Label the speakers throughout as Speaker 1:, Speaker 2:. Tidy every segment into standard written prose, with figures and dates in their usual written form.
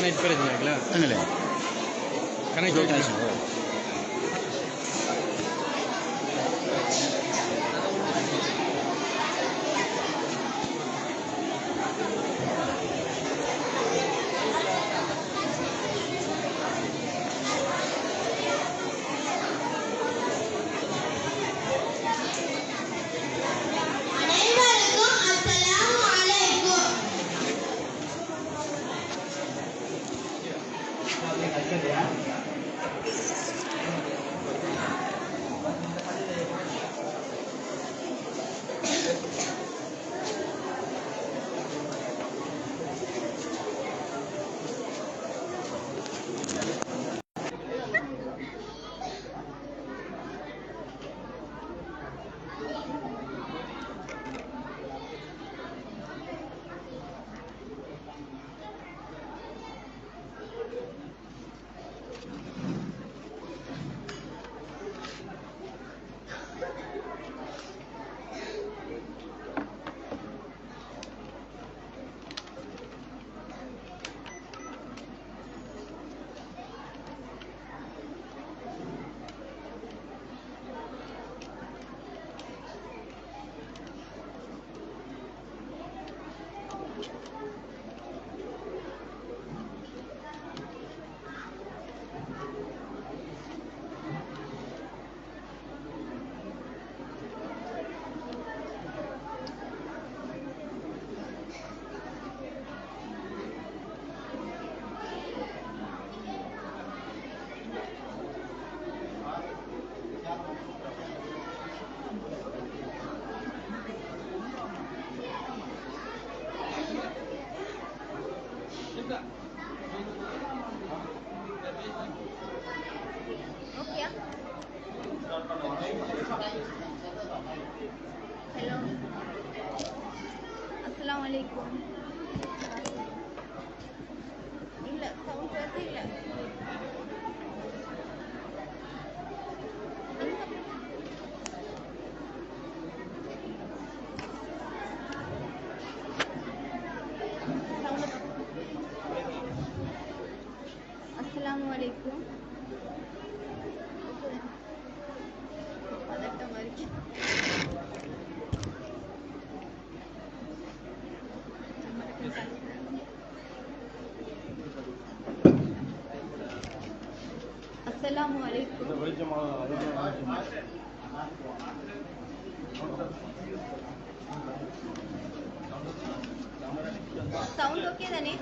Speaker 1: Net ಪೇರಿದ್ನಾಗಲ್ಲ
Speaker 2: അങ്ങനെയല്ലേ
Speaker 1: connect
Speaker 3: hello अस्सलाम वालेकुम ಇಲ್ಲ ಸೌಂಡ್ ಬರ್ತಿಲ್ಲ अस्सलाम वालेकुम अस्सलाम वालेकुम साउंड ओके दानी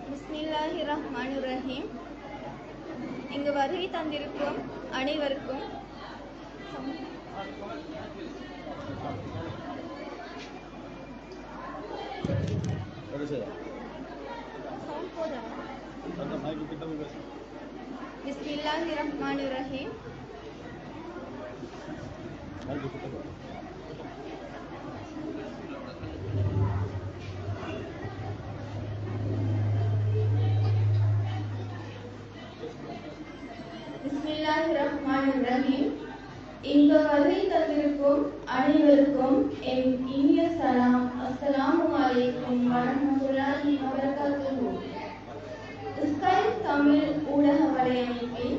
Speaker 3: பிஸ்மில்லாஹிர்ரஹ்மானிர்ரஹீம். இங்கு வருகை தந்திருக்கும் அனைவருக்கும் பிஸ்மில்லாஹிர்ரஹ்மானிர்ரஹீம். பிஸ்மில்லாஹிர்ரஹ்மானிர்ரஹீம். இங்கு வருகை தந்திருக்கும் அனைவருக்கும் என் இனிய சலாம். அஸ்ஸலாமு அலைக்கும் வரஹ்மத்துல்லாஹி வபரகாத்துஹு. ஸ்கை தமிழ் ஊடக வலையமைப்பின்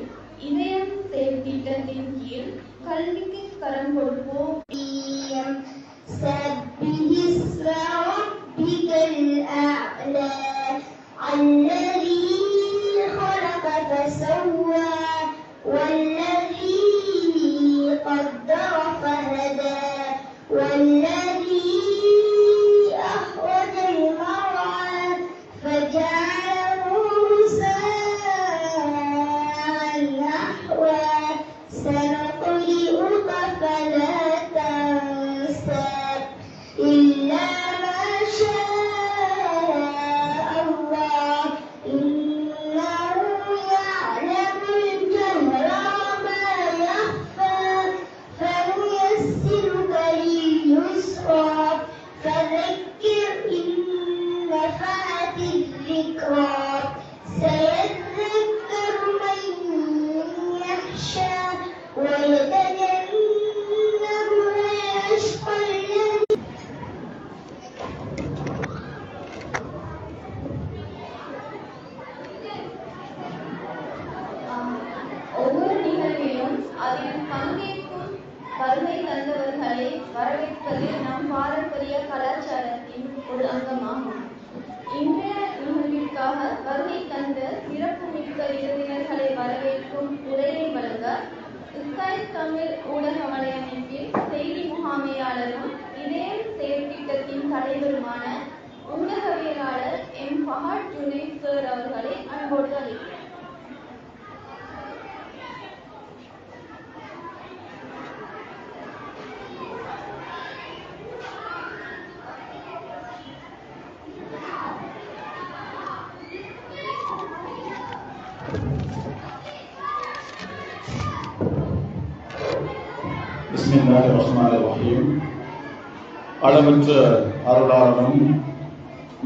Speaker 3: இதயம் செயற்திட்டத்தின் கீழ் கல்விக்கு கரம் கொடுப்போம். ஒவ்வொரு நிகழ்விலும் அதில் பங்கேற்கும் வருகை தந்தவர்களை வரவேற்பது நம் பாரம்பரிய கலாச்சாரத்தின் ஒரு அங்கமாகும். இன்றைய நிகழ்விற்காக வருகை தந்த சிறப்புமிக்க விருந்தினர்களை வரவேற்கும் உரையை வழங்க ஸ்கை தமிழ் ஊடக வலையமைப்பின் செய்தி முகாமையாளரும் இதயம் செயற்திட்டத்தின் தலைவருமான ஊடகவியலாளர் எம் ஃபஹத் ஜுனைத் சார் அவர்களை அன்போடு அழைக்கிறேன்.
Speaker 1: பிஸ்மில்லாஹிர்ரஹ்மானிர்ரஹீம். அளவற்ற அருளாளனும்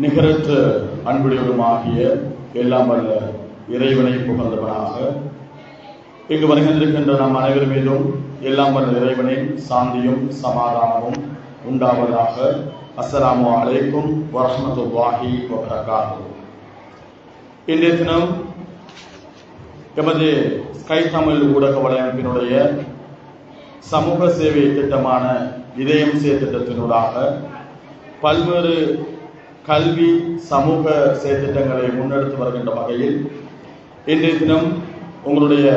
Speaker 1: நிகரற்ற அன்புடையவருமாகிய எல்லாம் வல்ல இறைவனை புகழ்ந்தவனாக இங்கு வருகின்றிருக்கின்ற நம் அனைவர் மீதும் எல்லாம் வல்ல இறைவனின் சாந்தியும் சமாதானமும் உண்டாவதாக. அஸ்ஸலாமு அலைக்கும் வரஹ்மத்துல்லாஹி வபரகாத்துஹு. இன்றைய தினம் எமது ஸ்கை தமிழ் ஊடக வலையமைப்பினுடைய சமூக சேவை திட்டமான இதயம் திட்டத்தினூடாக பல்வேறு கல்வி சமூக செயற்திட்டங்களை முன்னெடுத்து வருகின்ற வகையில் இன்றைய தினம் உங்களுடைய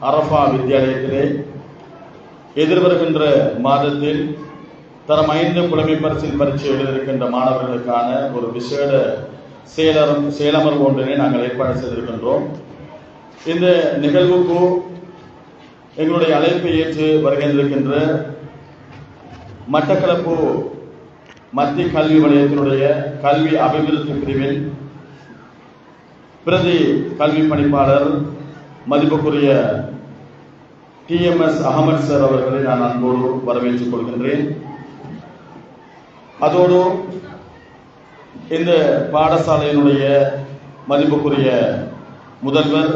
Speaker 1: அரஃபா வித்தியாலயத்திலே எதிர்வருகின்ற மாதத்தில் தரம் 5 புலமை பரிசில் பரீட்சை எழுதியிருக்கின்ற மாணவர்களுக்கான ஒரு விசேட செயலமர்வு ஒன்றினை நாங்கள் ஏற்பாடு செய்திருக்கின்றோம். இந்த நிகழ்வுக்கு எங்களுடைய அழைப்பை ஏற்று வருகின்றிருக்கின்ற மட்டக்களப்பு மத்திய கல்வி வலயத்தினுடைய கல்வி அபிவிருத்தி பிரிவில் பிரதி கல்வி பணிப்பாளர் மதிப்புக்குரிய TMS அகமது சார் அவர்களை நான் அன்போடு வரவேற்றுக் கொள்கின்றேன். அதோடு இந்த பாடசாலையினுடைய மதிப்புக்குரிய முதல்வர்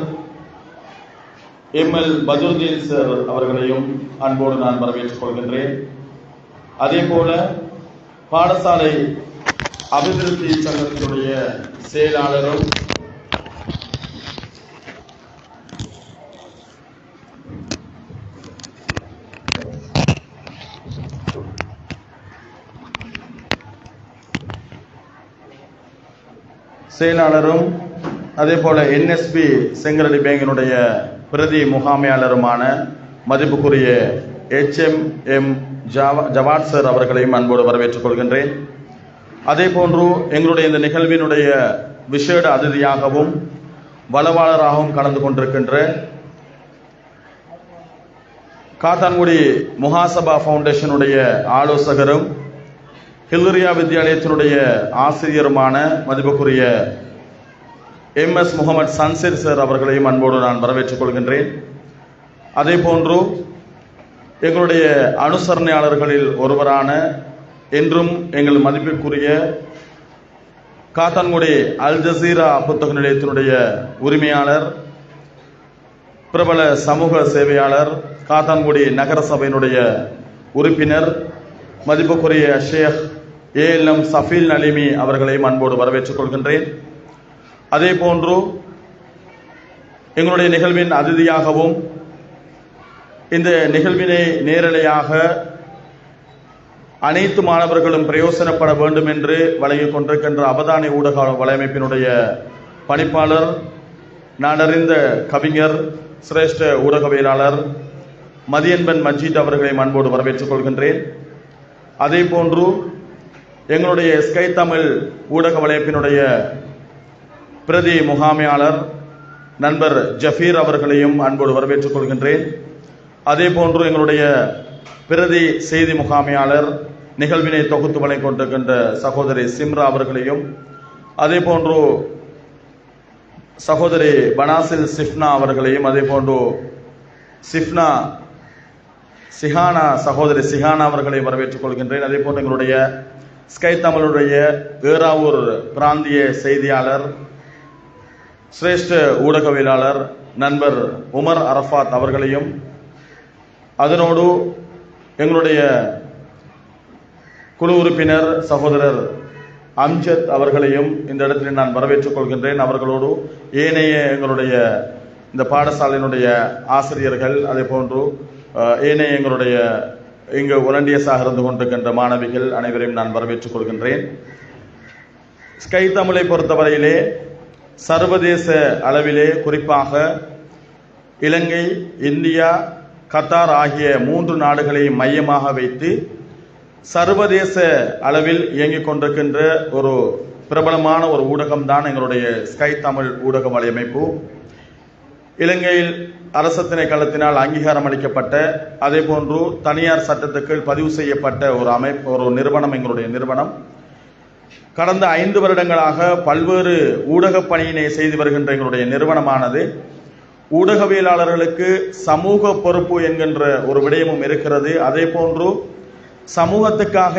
Speaker 1: ML பதுருதீன் சார் அவர்களையும் அன்போடு நான் வரவேற்றுக் கொள்கின்றேன். அதே போல பாடசாலை அபிவிருத்தி சங்கத்தினுடைய செயலாளரும் செயலாளரும் அதே போல NSB செங்கரடி பேங்கினுடைய பிரதி முகாமையாளருமான மதிப்புக்குரிய HMM ஜவாத் சார் அவர்களையும் அன்போடு வரவேற்றுக் கொள்கின்றேன். அதே போன்று எங்களுடைய இந்த நிகழ்வினுடைய விசேட அதிதியாகவும் வளவாளராகவும் கலந்து கொண்டிருக்கின்ற காத்தான்குடி முஹாசபா ஃபவுண்டேஷனுடைய ஆலோசகரும் ஹில்ரியா வித்யாலயத்தினுடைய ஆசிரியருமான மதிப்புக்குரிய MS முகமது சன்சிர் சார் அவர்களையும் அன்போடு நான் வரவேற்றுக் கொள்கின்றேன். அதே போன்று எங்களுடைய அனுசரணையாளர்களில் ஒருவரான என்றும் எங்கள் மதிப்பிற்குரிய காத்தான்குடி அல் ஜசீரா புத்தக நிலையத்தினுடைய உரிமையாளர், பிரபல சமூக சேவையாளர், காத்தான்குடி நகர சபையினுடைய உறுப்பினர் மதிப்புக்குரிய ஷேக் ALM சஃபீல் நலிமி அவர்களையும் அன்போடு வரவேற்றுக் கொள்கின்றேன். அதே போன்று எங்களுடைய நிகழ்வின் அதிதியாகவும் இந்த நிகழ்வினை நேரலையாக அனைத்து மாணவர்களும் பிரயோசனப்பட வேண்டும் என்று வழங்கிக் கொண்டிருக்கின்ற அவதானி ஊடக வலையமைப்பினுடைய பணிப்பாளர், நாடறிந்த கவிஞர், சிரேஷ்ட ஊடகவியலாளர் மதியன்பன் மஜீத் அவர்களையும் அன்போடு வரவேற்றுக் கொள்கின்றேன். அதே போன்று எங்களுடைய ஸ்கை தமிழ் ஊடக வலையமைப்பினுடைய பிரதி முகாமையாளர் நண்பர் ஜஃபீர் அவர்களையும் அன்போடு வரவேற்றுக் கொள்கின்றேன். அதே போன்று எங்களுடைய பிரதி செய்தி முகாமையாளர், நிகழ்வினை தொகுத்து வழங்கிக் கொண்டிருக்கின்ற சகோதரி சிம்ரா அவர்களையும், அதே போன்று சகோதரி பனாசில் சிஃப்னா அவர்களையும், அதே போன்று சகோதரி சிஹானா அவர்களை வரவேற்றுக் கொள்கின்றேன். அதே போன்று எங்களுடைய ஸ்கை தமிழுடைய ஏறாவூர் பிராந்திய செய்தியாளர், சிரேஷ்ட ஊடகவியலாளர் நண்பர் உமர் அரஃபாத் அவர்களையும், அதனோடு எங்களுடைய குழு உறுப்பினர் சகோதரர் அம்ஜத் அவர்களையும் இந்த இடத்தில் நான் வரவேற்றுக் கொள்கின்றேன். அவர்களோடு ஏனைய எங்களுடைய இந்த பாடசாலையினுடைய ஆசிரியர்கள், அதே போன்று ஏனைய எங்களுடைய இங்கு வாலண்டியர்ஸாக இருந்து கொண்டிருக்கின்ற மாணவிகள் அனைவரையும் நான் வரவேற்றுக் கொள்கின்றேன். ஸ்கை தமிழை பொறுத்தவரையிலே சர்வதேச அளவிலே குறிப்பாக இலங்கை, இந்தியா, கத்தார் ஆகிய 3 நாடுகளையும் மையமாக வைத்து சர்வதேச அளவில் இயங்கிக் கொண்டிருக்கின்ற ஒரு பிரபலமான ஒரு ஊடகம்தான் எங்களுடைய ஸ்கை தமிழ் ஊடக வலையமைப்பு. இலங்கையில் அரசு திணைக்களத்தினால் அங்கீகாரம் அளிக்கப்பட்ட, அதே போன்று தனியார் சட்டத்துக்கு பதிவு செய்யப்பட்ட ஒரு நிறுவனம் எங்களுடைய நிறுவனம். கடந்த 5 வருடங்களாக பல்வேறு ஊடக பணியினை செய்து வருகின்ற எங்களுடைய நிறுவனமானது ஊடகவியலாளர்களுக்கு சமூக பொறுப்பு என்கின்ற ஒரு விடயமும் இருக்கிறது. அதே போன்று சமூகத்துக்காக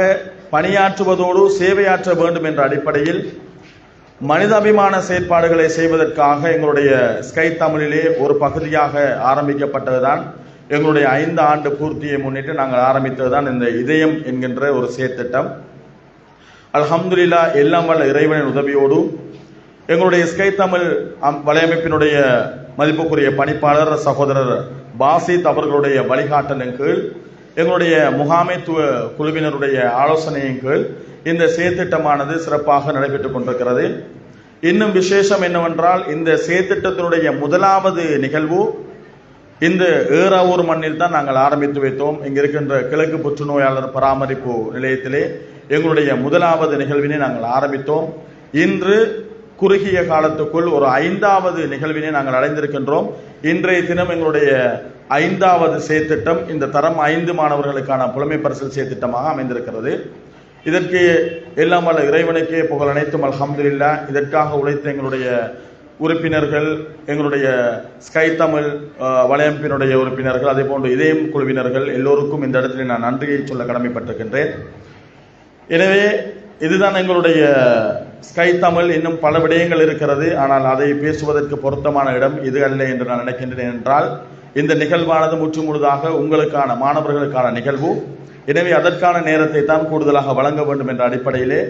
Speaker 1: பணியாற்றுவதோடு சேவையாற்ற வேண்டும் என்ற அடிப்படையில் மனிதாபிமான செயற்பாடுகளை செய்வதற்காக எங்களுடைய ஸ்கை தமிழிலே ஒரு பகுதியாக ஆரம்பிக்கப்பட்டதுதான் எங்களுடைய 5 ஆண்டு பூர்த்தியை முன்னிட்டு நாங்கள் ஆரம்பித்ததுதான் இந்த இதயம் என்கின்ற ஒரு செயற்திட்டம். அல்ஹம்துலில்லாஹ், எல்லாம் வல்ல இறைவனின் உதவியோடு எங்களுடைய ஸ்கை தமிழ் வலையமைப்பினுடைய மதிப்புக்குரிய பணிப்பாளர் சகோதரர் பாசித் அவர்களுடைய வழிகாட்டலின் கீழ், எங்களுடைய முகாமைத்துவ குழுவினருடைய ஆலோசனையின் கீழ் இந்த செயற்திட்டமானது சிறப்பாக நடைபெற்றுக் கொண்டிருக்கிறது. இன்னும் விசேஷம் என்னவென்றால், இந்த செயற்திட்டத்தினுடைய முதலாவது நிகழ்வு இந்த ஏறாவூர் மண்ணில் தான் நாங்கள் ஆரம்பித்து வைத்தோம். இங்கு இருக்கின்ற கிழக்கு புற்றுநோயாளர் பராமரிப்பு நிலையத்திலே எங்களுடைய முதலாவது நிகழ்வினை நாங்கள் ஆரம்பித்தோம். இன்று குறுகிய காலத்துக்குள் ஒரு 5வது நிகழ்வினை நாங்கள் அடைந்திருக்கின்றோம். இன்றைய தினம் எங்களுடைய 5வது செயற்திட்டம் இந்த தரம் 5 மாணவர்களுக்கான புலமை பரிசில் செயற்திட்டமாக அமைந்திருக்கிறது. இதற்கு எல்லாம் வல்ல இறைவனுக்கே புகழ் அனைத்தும் அல்ஹம்துலில்லாஹ். இதற்காக உழைத்த எங்களுடைய உறுப்பினர்கள், எங்களுடைய ஸ்கை தமிழ் வலையமைப்பினுடைய உறுப்பினர்கள், அதே போன்று இதயம் குழுவினர்கள் எல்லோருக்கும் இந்த இடத்தில் நான் நன்றியை சொல்ல கடமைப்பட்டிருக்கின்றேன். எனவே இதுதான் எங்களுடைய ஸ்கை தமிழ். இன்னும் பல விடயங்கள் இருக்கிறது, ஆனால் அதை பேசுவதற்கு பொருத்தமான இடம் இது அல்ல என்று நான் நினைக்கின்றேன். என்றால் இந்த நிகழ்வானது முற்றுமுழுதாக உங்களுக்கான மாணவர்களுக்கான நிகழ்வு. எனவே அதற்கான நேரத்தை தான் கூடுதலாக வழங்க வேண்டும் என்ற அடிப்படையிலே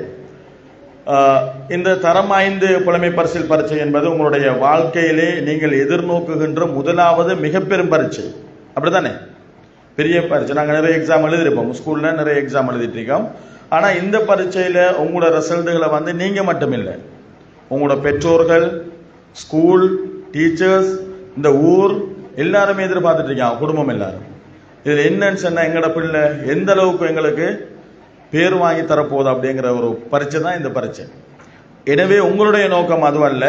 Speaker 1: இந்த தரம் 5 புலமை பரிசில் பரீட்சை என்பது உங்களுடைய வாழ்க்கையிலே நீங்கள் எதிர்நோக்குகின்ற முதலாவது மிக பெரும் பரீட்சை. அப்படித்தானே? பெரிய பரீட்சை. நாங்கள் நிறைய எக்ஸாம் எழுதியிருப்போம், ஸ்கூலில் நிறைய எக்ஸாம் எழுதிட்டு இருக்கோம். ஆனால் இந்த பரீட்சையில் உங்களோட ரிசல்ட்டுகளை வந்து நீங்கள் மட்டும் இல்லை, உங்களோட பெற்றோர்கள், ஸ்கூல், டீச்சர்ஸ், இந்த ஊர் எல்லாருமே எதிர்பார்த்துட்டு இருக்காங்க, குடும்பம் எல்லாரும். இதில் என்னன்னு சொன்னால் எங்களோட பிள்ளை எந்த அளவுக்கு எங்களுக்கு பேர் வாங்கி தரப்போகுது அப்படிங்கிற ஒரு பரீட்சை தான் இந்த பரீட்சை. எனவே உங்களுடைய நோக்கம் அதுவல்ல,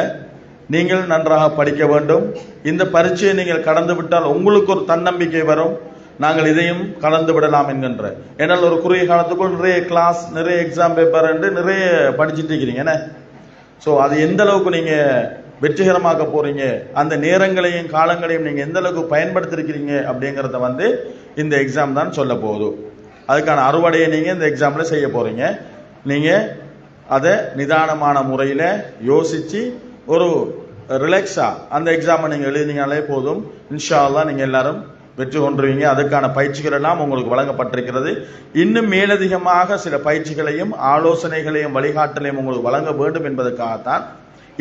Speaker 1: நீங்கள் நன்றாக படிக்க வேண்டும். இந்த பரீட்சையை நீங்கள் கடந்து விட்டால் உங்களுக்கு ஒரு தன்னம்பிக்கை வரும், நாங்கள் இதையும் கலந்து விடலாம் என்கின்ற. ஏன்னால் ஒரு குறுகிய காலத்துக்குள் நிறைய கிளாஸ், நிறைய எக்ஸாம் பேப்பர் என்று நிறைய படிச்சுட்டு இருக்கிறீங்க என்ன. ஸோ அது எந்த அளவுக்கு நீங்கள் வெற்றிகரமாக்க போறீங்க, அந்த நேரங்களையும் காலங்களையும் நீங்கள் எந்த அளவுக்கு பயன்படுத்திருக்கிறீங்க அப்படிங்கிறத இந்த எக்ஸாம் தான் சொல்ல போகுது. அதுக்கான அறுவடையை நீங்கள் இந்த எக்ஸாமில் செய்ய போறீங்க. நீங்கள் அதை நிதானமான முறையில் யோசித்து ஒரு ரிலாக்ஸாக அந்த எக்ஸாமை நீங்கள் எழுதினீங்களே போதும். இன்ஷா அல்லாஹ் நீங்கள் எல்லாரும் வெற்றி கொண்டுருவீங்க. அதுக்கான பயிற்சிகள் எல்லாம் உங்களுக்கு வழங்கப்பட்டிருக்கிறது. இன்னும் மேலதிகமாக சில பயிற்சிகளையும் ஆலோசனைகளையும் வழிகாட்டலையும் உங்களுக்கு வழங்க வேண்டும் என்பதற்காகத்தான்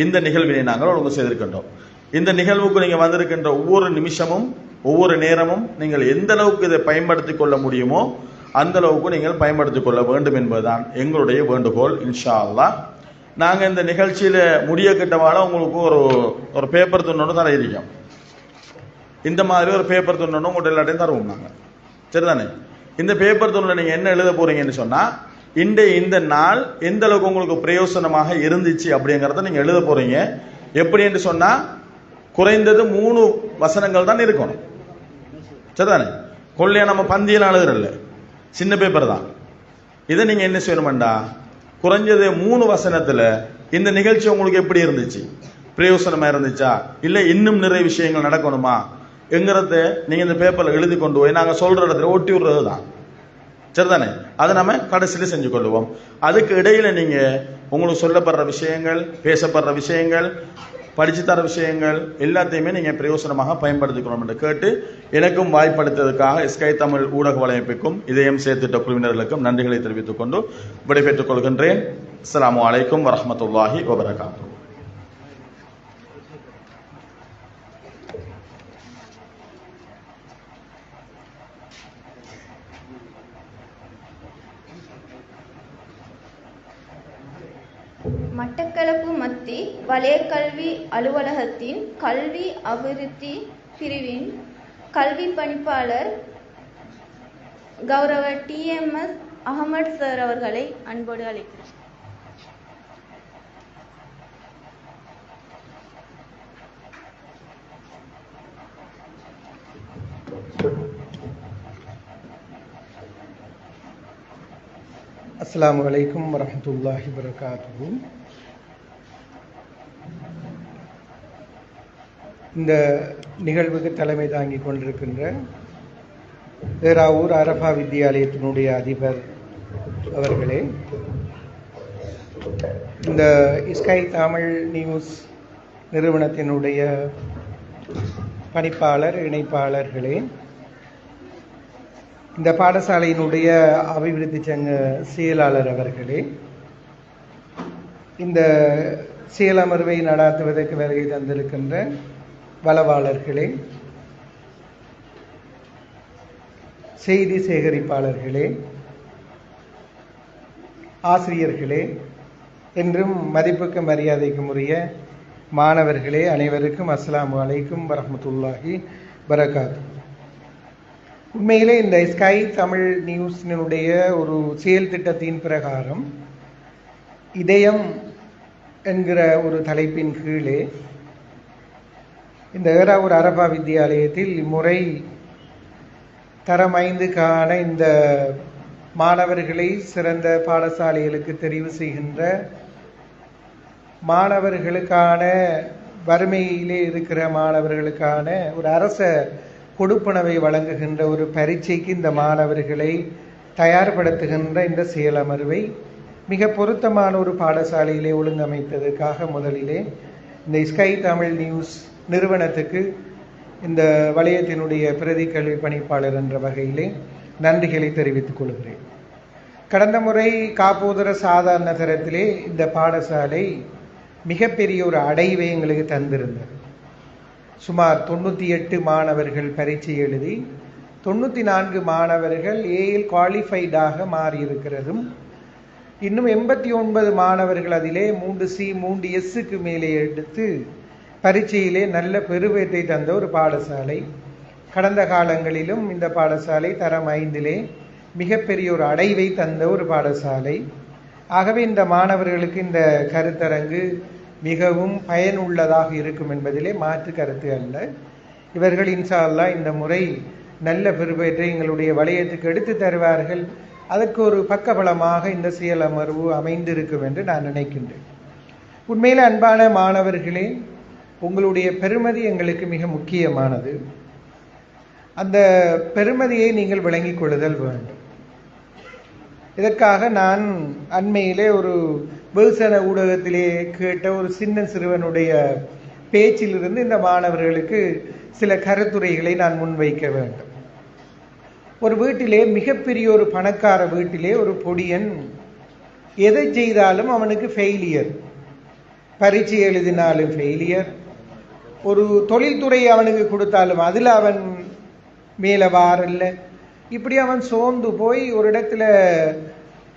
Speaker 1: இந்த நிகழ்வினை நாங்கள் ஒழுங்கு செய்திருக்கின்றோம். இந்த நிகழ்வுக்கு நீங்கள் வந்திருக்கின்ற ஒவ்வொரு நிமிஷமும் ஒவ்வொரு நேரமும் நீங்கள் எந்த அளவுக்கு இதை பயன்படுத்தி கொள்ள முடியுமோ அந்த அளவுக்கு நீங்கள் பயன்படுத்திக் கொள்ள வேண்டும் என்பதுதான் எங்களுடைய வேண்டுகோள். இன்ஷா அல்லாஹ் நாங்கள் இந்த நிகழ்ச்சியில் முடிய கிட்டவாட உங்களுக்கு ஒரு பேப்பர் துண்ணொன்று தர இருக்கோம். இந்த மாதிரி ஒரு பேப்பர் துண்ணொன்று உங்கள்கிட்ட எல்லாத்தையும் தருவோம் நாங்கள், சரிதானே? இந்த பேப்பர் துண்ணில் நீங்கள் என்ன எழுத போறீங்கன்னு சொன்னால் இந்த நாள் எந்த அளவுக்கு உங்களுக்கு பிரயோசனமாக இருந்துச்சு அப்படிங்கிறத நீங்கள் எழுத போறீங்க. எப்படி என்று சொன்னால் குறைந்தது 3 வசனங்கள் தான் இருக்கணும், சரிதானே? கொள்ளையா நம்ம பந்தியில் எழுதுறல, சின்ன பேப்பர் தான். இதை நீங்க என்ன செய்யணும்டா, குறைஞ்சது 3 வசனத்துல இந்த நிகழ்ச்சி உங்களுக்கு எப்படி இருந்துச்சு, பிரயோசனமா இருந்துச்சா, இல்லை இன்னும் நிறைய விஷயங்கள் நடக்கணுமா என்கிறத நீங்க இந்த பேப்பர்ல எழுதி கொண்டு போய் நாங்க சொல்ற இடத்துல ஒட்டி விடுறது தான், சரிதானே? அதை நம்ம கடைசியில் செஞ்சு கொள்ளுவோம். அதுக்கு இடையில நீங்க உங்களுக்கு சொல்லப்படுற விஷயங்கள், பேசப்படுற விஷயங்கள், படிச்சு தர விஷயங்கள் எல்லாத்தையுமே நீங்க பிரயோசனமாக பயன்படுத்திக்கணும் என்று கேட்டு எனக்கும் வாய்ப்படுத்ததுக்காக ஸ்கை தமிழ் ஊடக வலையமைப்புக்கும் இதயம் சேர்த்திட்ட குழுவினர்களுக்கும் நன்றிகளை தெரிவித்துக் கொண்டு விடைபெற்றுக் கொள்கின்றேன். அஸ்ஸலாமு அலைக்கும் வரஹ்மத்துல்லாஹி வபரகாத்துஹு.
Speaker 3: மட்டக்களப்பு மத்தி வலயக்கல்வி அலுவலகத்தின் கல்வி அபிவிருத்தி பிரிவின் கல்வி பணிப்பாளர் கௌரவ TMS அகமது சார் அவர்களை அன்போடு அழைக்கிறேன்.
Speaker 2: அஸ்ஸலாமு அலைக்கும் வரஹ்மத்துல்லாஹி வபரகாத்துஹு. இந்த நிகழ்வுக்கு தலைமை தாங்கி கொண்டிருக்கின்ற ஏறாவூர் அரபா வித்தியாலயத்தினுடைய அதிபர் அவர்களே, இந்த ஸ்கை தமிழ் நியூஸ் நிறுவனத்தினுடைய பணிப்பாளர் இணைப்பாளர்களே, இந்த பாடசாலையினுடைய அபிவிருத்தி சங்க செயலாளர் அவர்களே, இந்த செயலமர்வை நடாத்துவதற்கு வருகை தந்திருக்கின்ற வளவாளர்களே, செய்தி சேகரிப்பாளர்களே, ஆசிரியர்களே, என்றும் மதிப்புக்கு மரியாதைக்கும் உரிய மாணவர்களே, அனைவருக்கும் அஸ்ஸலாமு அலைக்கும் வரஹ்மத்துல்லாஹி வபரகாத்துஹு. உண்மையிலே இந்த ஸ்கை தமிழ் நியூஸினுடைய ஒரு செயல் திட்டத்தின் பிரகாரம் இதயம் என்கிற ஒரு தலைப்பின் கீழே இந்த ஏறாவூர் அரபா வித்தியாலயத்தில் இம்முறை தரம் 5க்கான இந்த மாணவர்களை சிறந்த பாடசாலைகளுக்கு தெரிவு செய்கின்ற மாணவர்களுக்கான வறுமையிலே இருக்கிற மாணவர்களுக்கான ஒரு அரச கொடுப்பனவை வழங்குகின்ற ஒரு பரீட்சைக்கு இந்த மாணவர்களை தயார்படுத்துகின்ற இந்த செயலமர்வை மிக பொருத்தமான ஒரு பாடசாலையிலே ஒழுங்கமைத்ததற்காக முதலிலே இந்த ஸ்கை தமிழ் நியூஸ் நிறுவனத்துக்கு இந்த வலயத்தினுடைய பிரதி கல்வி பணிப்பாளர் என்ற வகையிலே நன்றிகளை தெரிவித்துக் கொள்கிறேன். கடந்த முறை காப்போதர சாதாரண தரத்திலே இந்த பாடசாலை மிகப்பெரிய ஒரு அடைவை எங்களுக்கு தந்திருந்தது. சுமார் 98 மாணவர்கள் பரீட்சை எழுதி 94 மாணவர்கள் ஏஎல் குவாலிஃபைடாக மாறியிருக்கிறதும் இன்னும் 89 மாணவர்கள் அதிலே 3C 3Sக்கு மேலே எடுத்து பரீட்சையிலே நல்ல பெறுபேற்றை தந்த ஒரு பாடசாலை. கடந்த காலங்களிலும் இந்த பாடசாலை தரம் 5லே மிகப்பெரிய ஒரு அடைவை தந்த ஒரு பாடசாலை. ஆகவே இந்த மாணவர்களுக்கு இந்த கருத்தரங்கு மிகவும் பயனுள்ளதாக இருக்கும் என்பதிலே மாற்று கருத்து அல்ல. இவர்கள் இன்ஷா அல்லாஹ் இந்த முறை நல்ல பெறுபேற்றை எங்களுடைய வலயத்துக்கு எடுத்து தருவார்கள். அதற்கு ஒரு பக்கபலமாக இந்த செயல் அமர்வு அமைந்திருக்கும் என்று நான் நினைக்கின்றேன். உண்மையில் அன்பான மாணவர்களே, உங்களுடைய பெருமதி எங்களுக்கு மிக முக்கியமானது. அந்த பெருமதியை நீங்கள் விளங்கிக் கொள்ளுதல் வேண்டும். இதற்காக நான் அண்மையிலே ஒரு வெகுசன ஊடகத்திலே கேட்ட ஒரு சிறுவனுடைய பேச்சிலிருந்து இந்த மாணவர்களுக்கு சில கருத்துரைகளை நான் முன்வைக்க வேண்டும். ஒரு வீட்டிலே, மிகப்பெரிய ஒரு பணக்கார வீட்டிலே ஒரு பொடியன் எதை செய்தாலும் அவனுக்கு ஃபெயிலியர். பரீட்சை எழுதினாலும் ஃபெயிலியர். ஒரு தொழில்துறை அவனுக்கு கொடுத்தாலும் அதில் அவன் மேலே வாரல்ல. இப்படி அவன் சோர்ந்து போய் ஒரு இடத்துல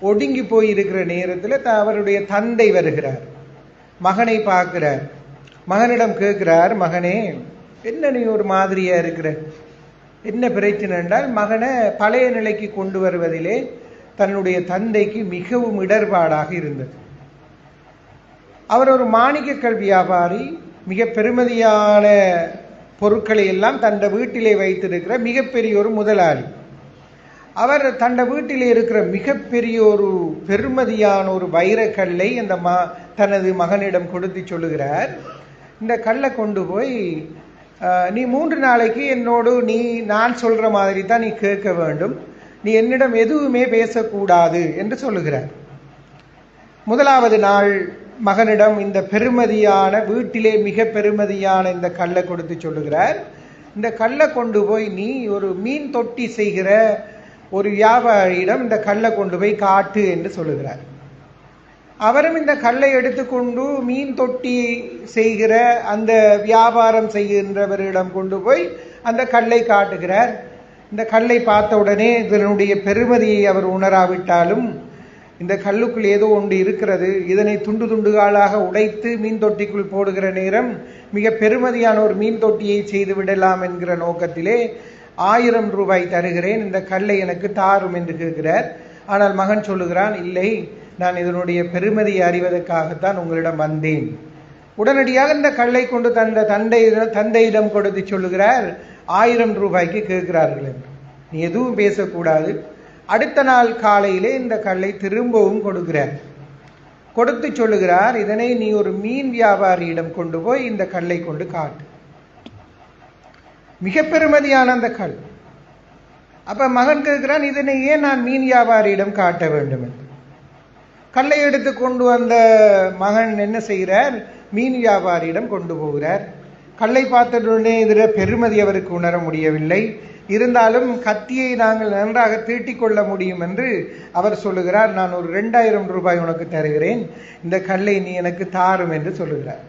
Speaker 2: ஒடுங்கி போய் இருக்கிற நேரத்தில் அவருடைய தந்தை வருகிறார். மகனை பார்க்கிறார். மகனிடம் கேட்கிறார், மகனே என்ன நீ ஒரு மாதிரியா இருக்கிற, என்ன பிரச்சனை என்றால், மகனை பழைய நிலைக்கு கொண்டு வருவதிலே தன்னுடைய தந்தைக்கு மிகவும் இடர்பாடாக இருந்தது. அவர் ஒரு மாணிக்கக்கல் வியாபாரி, மிக பெருமதியான பொருட்களை எல்லாம் தன் வீட்டிலே வைத்திருக்கிற மிகப்பெரிய ஒரு முதலாளி. அவர் தன் வீட்டிலே இருக்கிற மிகப்பெரிய ஒரு பெருமதியான ஒரு வைரக்கல்லை அந்த தனது மகனிடம் கொடுத்து சொல்லுகிறார், இந்த கல்லை கொண்டு போய் நீ 3 நாளைக்கு என்னோடு நான் சொல்ற மாதிரி தான் நீ கேட்க வேண்டும், நீ என்னிடம் எதுவுமே பேசக்கூடாது என்று சொல்லுகிறார். முதலாவது நாள் மகனிடம் இந்த பெருமதியான, வீட்டிலே மிக பெருமதியான இந்த கல்லை கொடுத்து சொல்லுகிறார், இந்த கல்லை கொண்டு போய் நீ ஒரு மீன் தொட்டி செய்கிற ஒரு வியாபாரியிடம் இந்த கல்லை கொண்டு போய் காட்டு என்று சொல்லுகிறார். அவரும் இந்த கல்லை எடுத்துக்கொண்டு மீன் தொட்டி செய்கிற அந்த வியாபாரம் செய்கின்றவரிடம் கொண்டு போய் அந்த கல்லை காட்டுகிறார். இந்த கல்லை பார்த்த உடனே இதனுடைய பெருமதியை அவர் உணராவிட்டாலும், இந்த கல்லுக்குள் ஏதோ ஒன்று இருக்கிறது, இதனை துண்டு துண்டுகளாக உடைத்து மீன் தொட்டிக்குள் போடுகிற நேரம் மிக பெருமதியான ஒரு மீன் தொட்டியை செய்து விடலாம் என்கிற நோக்கத்திலே 1000 ரூபாய் தருகிறேன், இந்த கல்லை எனக்கு தாரும் என்று கேட்கிறார். ஆனால் மகன் சொல்லுகிறான், இல்லை, நான் இதனுடைய பெருமதியை அறிவதற்காகத்தான் உங்களிடம் வந்தேன். உடனடியாக இந்த கல்லை கொண்டு தந்தையிடம் கொடுத்து சொல்லுகிறார், 1000 ரூபாய்க்கு கேட்கிறார்கள் என்று. நீ எதுவும் பேசக்கூடாது. அடுத்த நாள் காலையிலே இந்த கல்லை திரும்பவும் கொடுக்கிறார். கொடுத்து சொல்லுகிறார், இதனை நீ ஒரு மீன் வியாபாரியிடம் கொண்டு போய் இந்த கல்லை கொண்டு காட்டு. மிக பெருமதியான அந்த கல். அப்ப மகன் கேட்கிறான், இதனை ஏன் நான் மீன் வியாபாரியிடம் காட்ட வேண்டும் என்று. கல்லை எடுத்து கொண்டு வந்த மகன் என்ன செய்கிறார், மீன் வியாபாரியிடம் கொண்டு போகிறார். கல்லை பார்த்ததுடனே இதில் பெருமதி அவருக்கு உணர முடியவில்லை. இருந்தாலும் கத்தியை நாங்கள் நன்றாக தீட்டிக் கொள்ள முடியும் என்று அவர் சொல்லுகிறார், நான் ஒரு 2000 ரூபாய் உனக்கு தருகிறேன், இந்த கல்லை நீ எனக்கு தாரும் என்று சொல்லுகிறார்.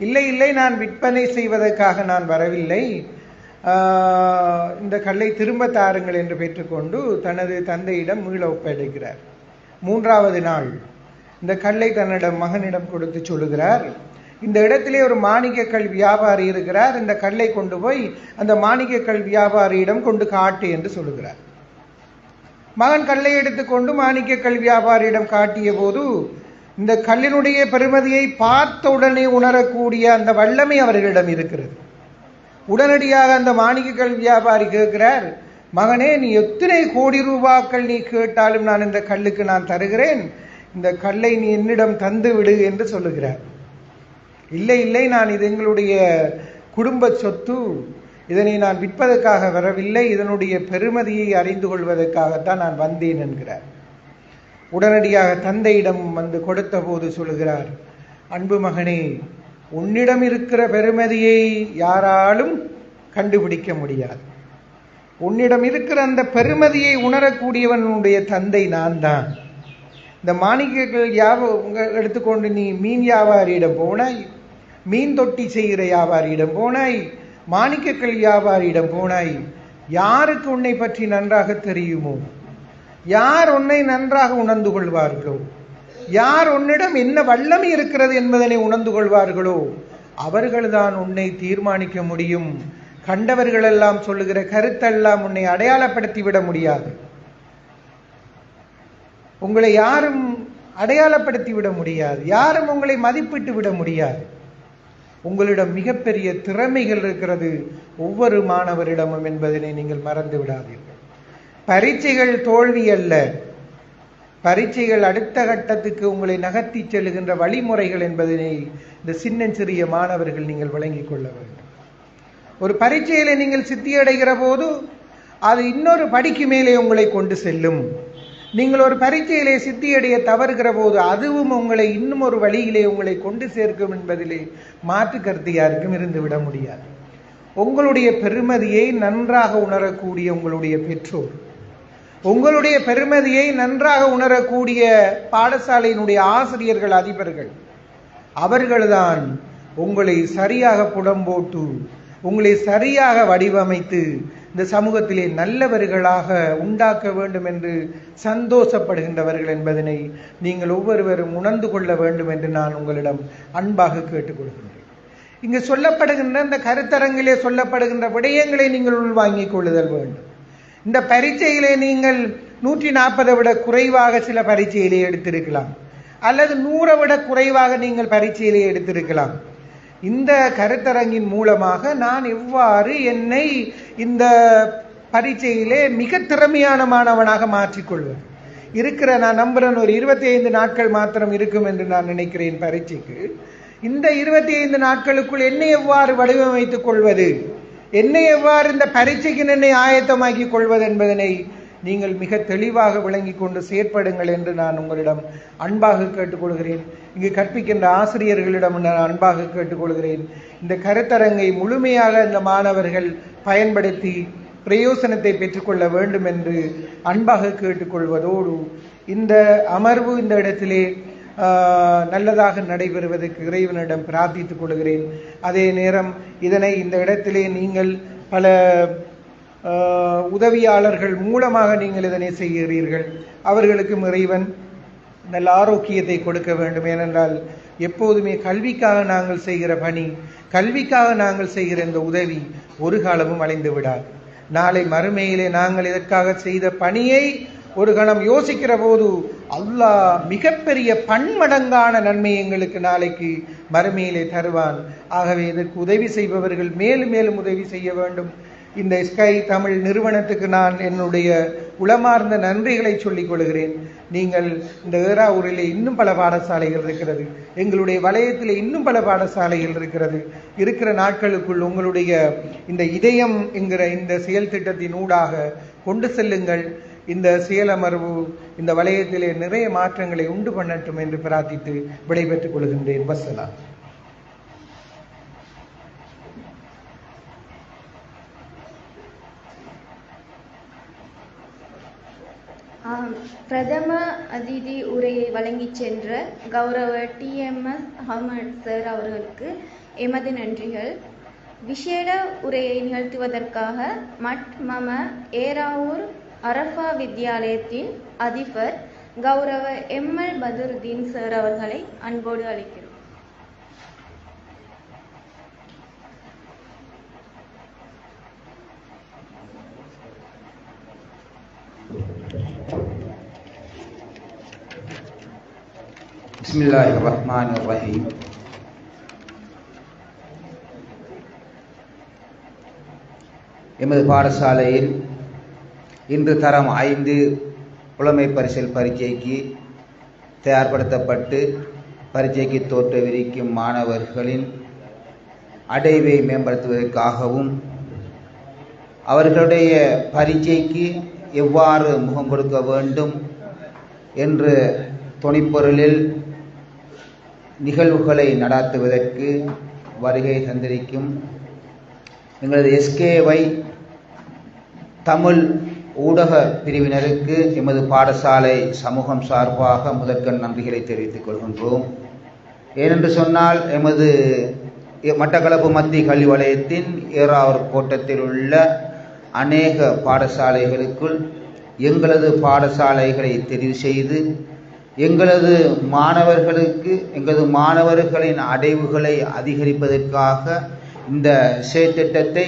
Speaker 2: இல்லை இல்லை, நான் விற்பனை செய்வதற்காக நான் வரவில்லை, இந்த கல்லை திரும்ப தாருங்கள் என்று பெற்றுக்கொண்டு தனது தந்தையிடம் மீள ஒப்படைக்கிறார். 3வது நாள் இந்த கல்லை தன்னிடம் மகனிடம் கொடுத்து சொல்லுகிறார், இந்த இடத்திலே ஒரு மாணிக்கக்கல் வியாபாரி இருக்கிறார், இந்த கல்லை கொண்டு போய் அந்த மாணிக்கக்கல் வியாபாரியிடம் கொண்டு காட்டு என்று சொல்லுகிறார். மகன் கல்லை எடுத்துக்கொண்டு மாணிக்கக்கல் வியாபாரியிடம் காட்டிய போது இந்த கல்லினுடைய பெருமதியை பார்த்த உடனே உணரக்கூடிய அந்த வல்லமை அவர்களிடம் இருக்கிறது. உடனடியாக அந்த மாணிக்கக்கல் வியாபாரி கேட்கிறார், மகனே, நீ எத்தனை கோடி ரூபாய்கள் நீ கேட்டாலும் நான் இந்த கல்லுக்கு நான் தருகிறேன், இந்த கல்லை நீ என்னிடம் தந்து விடு என்று சொல்லுகிறார். இல்லை இல்லை, நான் இது எங்களுடைய குடும்ப சொத்து, இதனை நான் விற்பதற்காக வரவில்லை, இதனுடைய பெருமதியை அறிந்து கொள்வதற்காகத்தான் நான் வந்தேன் என்கிறார். உடனடியாக தந்தையிடம் வந்து கொடுத்த போது சொல்லுகிறார், அன்பு மகனே, உன்னிடம் இருக்கிற பெருமதியை யாராலும் கண்டுபிடிக்க முடியாது. உன்னிடம் இருக்கிற அந்த பெருமதியை உணரக்கூடியவனுடைய தந்தை நான் தான். இந்த மாணிக்கங்கள் எடுத்துக்கொண்டு நீ மீன் வியாபாரியிடம் போனாய், மீன் தொட்டி செய்கிற வியாபாரியிடம் போனாய், மாணிக்கக்கல் வியாபாரியிடம் போனாய். யாருக்கு உன்னை பற்றி நன்றாக தெரியுமோ, யார் உன்னை நன்றாக உணர்ந்து கொள்வார்களோ யார் உன்னிடம் என்ன வல்லமை இருக்கிறது என்பதனை உணர்ந்து கொள்வார்களோ அவர்கள்தான் உன்னை தீர்மானிக்க முடியும். கண்டவர்களெல்லாம் சொல்லுகிற கருத்தெல்லாம் உன்னை அடையாளப்படுத்தி விட முடியாது. உங்களை யாரும் அடையாளப்படுத்தி விட முடியாது. யாரும் உங்களை மதிப்பிட்டு விட முடியாது. உங்களிடம் மிகப்பெரிய திறமைகள் இருக்கிறது ஒவ்வொரு மாணவரிடமும் என்பதனை நீங்கள் மறந்து விடாதீர்கள். பரீட்சைகள் தோல்வி அல்ல. பரீட்சைகள் அடுத்த கட்டத்துக்கு உங்களை நகர்த்தி செல்லுகின்ற வழிமுறைகள் என்பதனை இந்த சின்னஞ்சிறிய மாணவர்கள் நீங்கள் விளங்கிக் கொள்ள வேண்டும். ஒரு பரீட்சையில நீங்கள் சித்தியடைகிற போது அது இன்னொரு படிக்கு மேலே உங்களை கொண்டு செல்லும். நீங்கள் ஒரு பரீட்சையிலே சித்தியடைய தவறுகிற போது அதுவும் உங்களை இன்னும் ஒரு வழியிலே உங்களை கொண்டு சேர்க்கும் என்பதிலே மாற்று கருத்து யாருக்கும் இருந்து விட முடியாது. உங்களுடைய பெருமதியை நன்றாக உணரக்கூடிய உங்களுடைய பெற்றோர், உங்களுடைய பெருமதியை நன்றாக உணரக்கூடிய பாடசாலையினுடைய ஆசிரியர்கள், அதிபர்கள், அவர்கள்தான் உங்களை சரியாக புடம்போட்டு உங்களை சரியாக வடிவமைத்து இந்த சமூகத்திலே நல்லவர்களாக உண்டாக்க வேண்டும் என்று சந்தோஷப்படுகின்றவர்கள் என்பதனை நீங்கள் ஒவ்வொருவரும் உணர்ந்து கொள்ள வேண்டும் என்று நான் உங்களிடம் அன்பாக கேட்டுக்கொள்கின்றேன். இங்கு சொல்லப்படுகின்ற இந்த கருத்தரங்கிலே சொல்லப்படுகின்ற விடயங்களை நீங்கள் உள்வாங்கிக் கொள்ளுதல் வேண்டும். இந்த பரீட்சையிலே நீங்கள் 140 விட குறைவாக சில பரீட்சையிலே எடுத்திருக்கலாம், அல்லது 100 விட குறைவாக நீங்கள் பரீட்சையிலே எடுத்திருக்கலாம். இந்த கருத்தரங்கின் மூலமாக நான் எவ்வாறு என்னை இந்த பரீட்சையிலே மிக திறமையான மாணவனாக மாற்றிக்கொள்வேன் இருக்கிற, நான் நம்புறேன் ஒரு 25 நாட்கள் மாத்திரம் இருக்கும் என்று நான் நினைக்கிறேன் பரீட்சைக்கு. இந்த 25 நாட்களுக்குள் என்னை எவ்வாறு வடிவமைத்துக் கொள்வது, என்னை எவ்வாறு இந்த பரீட்சைக்கு என்னை ஆயத்தமாக்கிக் கொள்வது என்பதனை நீங்கள் மிக தெளிவாக விளங்கி கொண்டு செயற்படுங்கள் என்று நான் உங்களிடம் அன்பாக கேட்டுக்கொள்கிறேன். இங்கு கற்பிக்கின்ற ஆசிரியர்களிடம் நான் அன்பாக கேட்டுக்கொள்கிறேன். இந்த கருத்தரங்கை முழுமையாக இந்த மாணவர்கள் பயன்படுத்தி பிரயோசனத்தை பெற்றுக்கொள்ள வேண்டும் என்று அன்பாக கேட்டுக்கொள்வதோடு இந்த அமர்வு இந்த இடத்திலே நல்லதாக நடைபெறுவதற்கு இறைவனிடம் பிரார்த்தித்துக் கொள்கிறேன். அதே நேரம் இதனை இந்த இடத்திலே நீங்கள் பல உதவியாளர்கள் மூலமாக நீங்கள் இதனை செய்கிறீர்கள். அவர்களுக்கும் இறைவன் நல்ல ஆரோக்கியத்தை கொடுக்க வேண்டும். ஏனென்றால் எப்போதுமே கல்விக்காக நாங்கள் செய்கிற பணி, கல்விக்காக நாங்கள் செய்கிற இந்த உதவி ஒரு காலமும் அழிந்து விடாது. நாளை மறுமையிலே நாங்கள் இதற்காக செய்த பணியை ஒரு கணம் யோசிக்கிற போது அல்லாஹ் மிகப்பெரிய பன்மடங்கான நன்மை எங்களுக்கு நாளைக்கு மறுமையிலே தருவான். ஆகவே இதற்கு உதவி செய்பவர்கள் மேலும் மேலும் உதவி செய்ய வேண்டும். இந்த ஸ்கை தமிழ் நிறுவனத்துக்கு நான் என்னுடைய உளமார்ந்த நன்றிகளை சொல்லிக் கொள்கிறேன். நீங்கள் இந்த ஏறாவூரிலே இன்னும் பல பாடசாலைகள் இருக்கிறது, எங்களுடைய வலயத்தில் இன்னும் பல பாடசாலைகள் இருக்கிறது. இருக்கிற நாட்களுக்குள் உங்களுடைய இந்த இதயம் என்கிற இந்த செயல் திட்டத்தின் ஊடாக கொண்டு செல்லுங்கள். இந்த செயலமர்வு இந்த வலயத்திலே நிறைய மாற்றங்களை உண்டு பண்ணட்டும் என்று பிரார்த்தித்து விடைபெற்றுக் கொள்கின்றேன். வஸ்ஸலாம்.
Speaker 3: பிரதம அதிதி உரையை வழங்கி சென்ற கௌரவ TMS அஹமட் சார் அவர்களுக்கு எமது நன்றிகள். விசேட உரையை நிகழ்த்துவதற்காக மம ஏறாவூர் அரஃபா வித்யாலயத்தின் அதிபர் கௌரவ ML பதுருதீன் சார் அவர்களை அன்போடு அழைக்கிறோம்.
Speaker 4: பிஸ்மில்லாஹிர்ரஹ்மானிர்ரஹீம். எமது பாடசாலையில் இன்று தரம் 5 புலமை பரிசில் பரீட்சைக்கு தயார்படுத்தப்பட்டு பரீட்சைக்கு தோற்றவிருக்கும் மாணவர்களின் அடைவை மேம்படுத்துவதற்காகவும் அவர்களுடைய பரீட்சைக்கு எவ்வாறு முகம் கொடுக்க வேண்டும் என்ற துணைப்பொருளில் நிகழ்வுகளை நடாத்துவதற்கு வருகை தந்திருக்கும் எங்களது SKY தமிழ் ஊடக பிரிவினருக்கு எமது பாடசாலை சமூகம் சார்பாக முதற்கண் நன்றிகளை தெரிவித்துக் கொள்கின்றோம். ஏனென்று சொன்னால் எமது மட்டக்களப்பு மத்திய கல்வி வலயத்தின் ஏறாவூர் கோட்டத்தில் உள்ள அநேக பாடசாலைகளுக்குள் எங்களது பாடசாலைகளை தெரிவு செய்து எங்களது மாணவர்களின் அடைவுகளை அதிகரிப்பதற்காக இந்த செயற்திட்டத்தை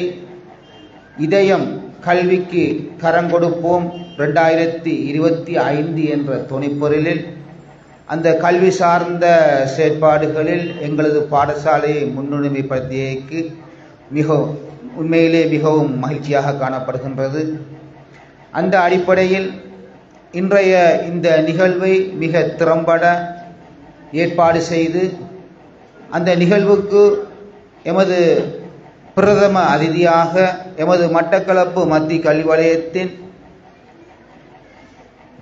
Speaker 4: இதயம் கல்விக்கு கரம் கொடுப்போம் 2025 என்ற துணைப்பொருளில் அந்த கல்வி சார்ந்த செயற்பாடுகளில் எங்களது பாடசாலையை முன்னுரிமைப்படுத்தியதற்கு உண்மையிலே மிகவும் மகிழ்ச்சியாக காணப்படுகின்றது. அந்த அடிப்படையில் இன்றைய இந்த நிகழ்வை மிக திறம்பட ஏற்பாடு செய்து அந்த நிகழ்வுக்கு எமது பிரதம அதிதியாக எமது மட்டக்களப்பு மத்திய கல்வி வலயத்தின்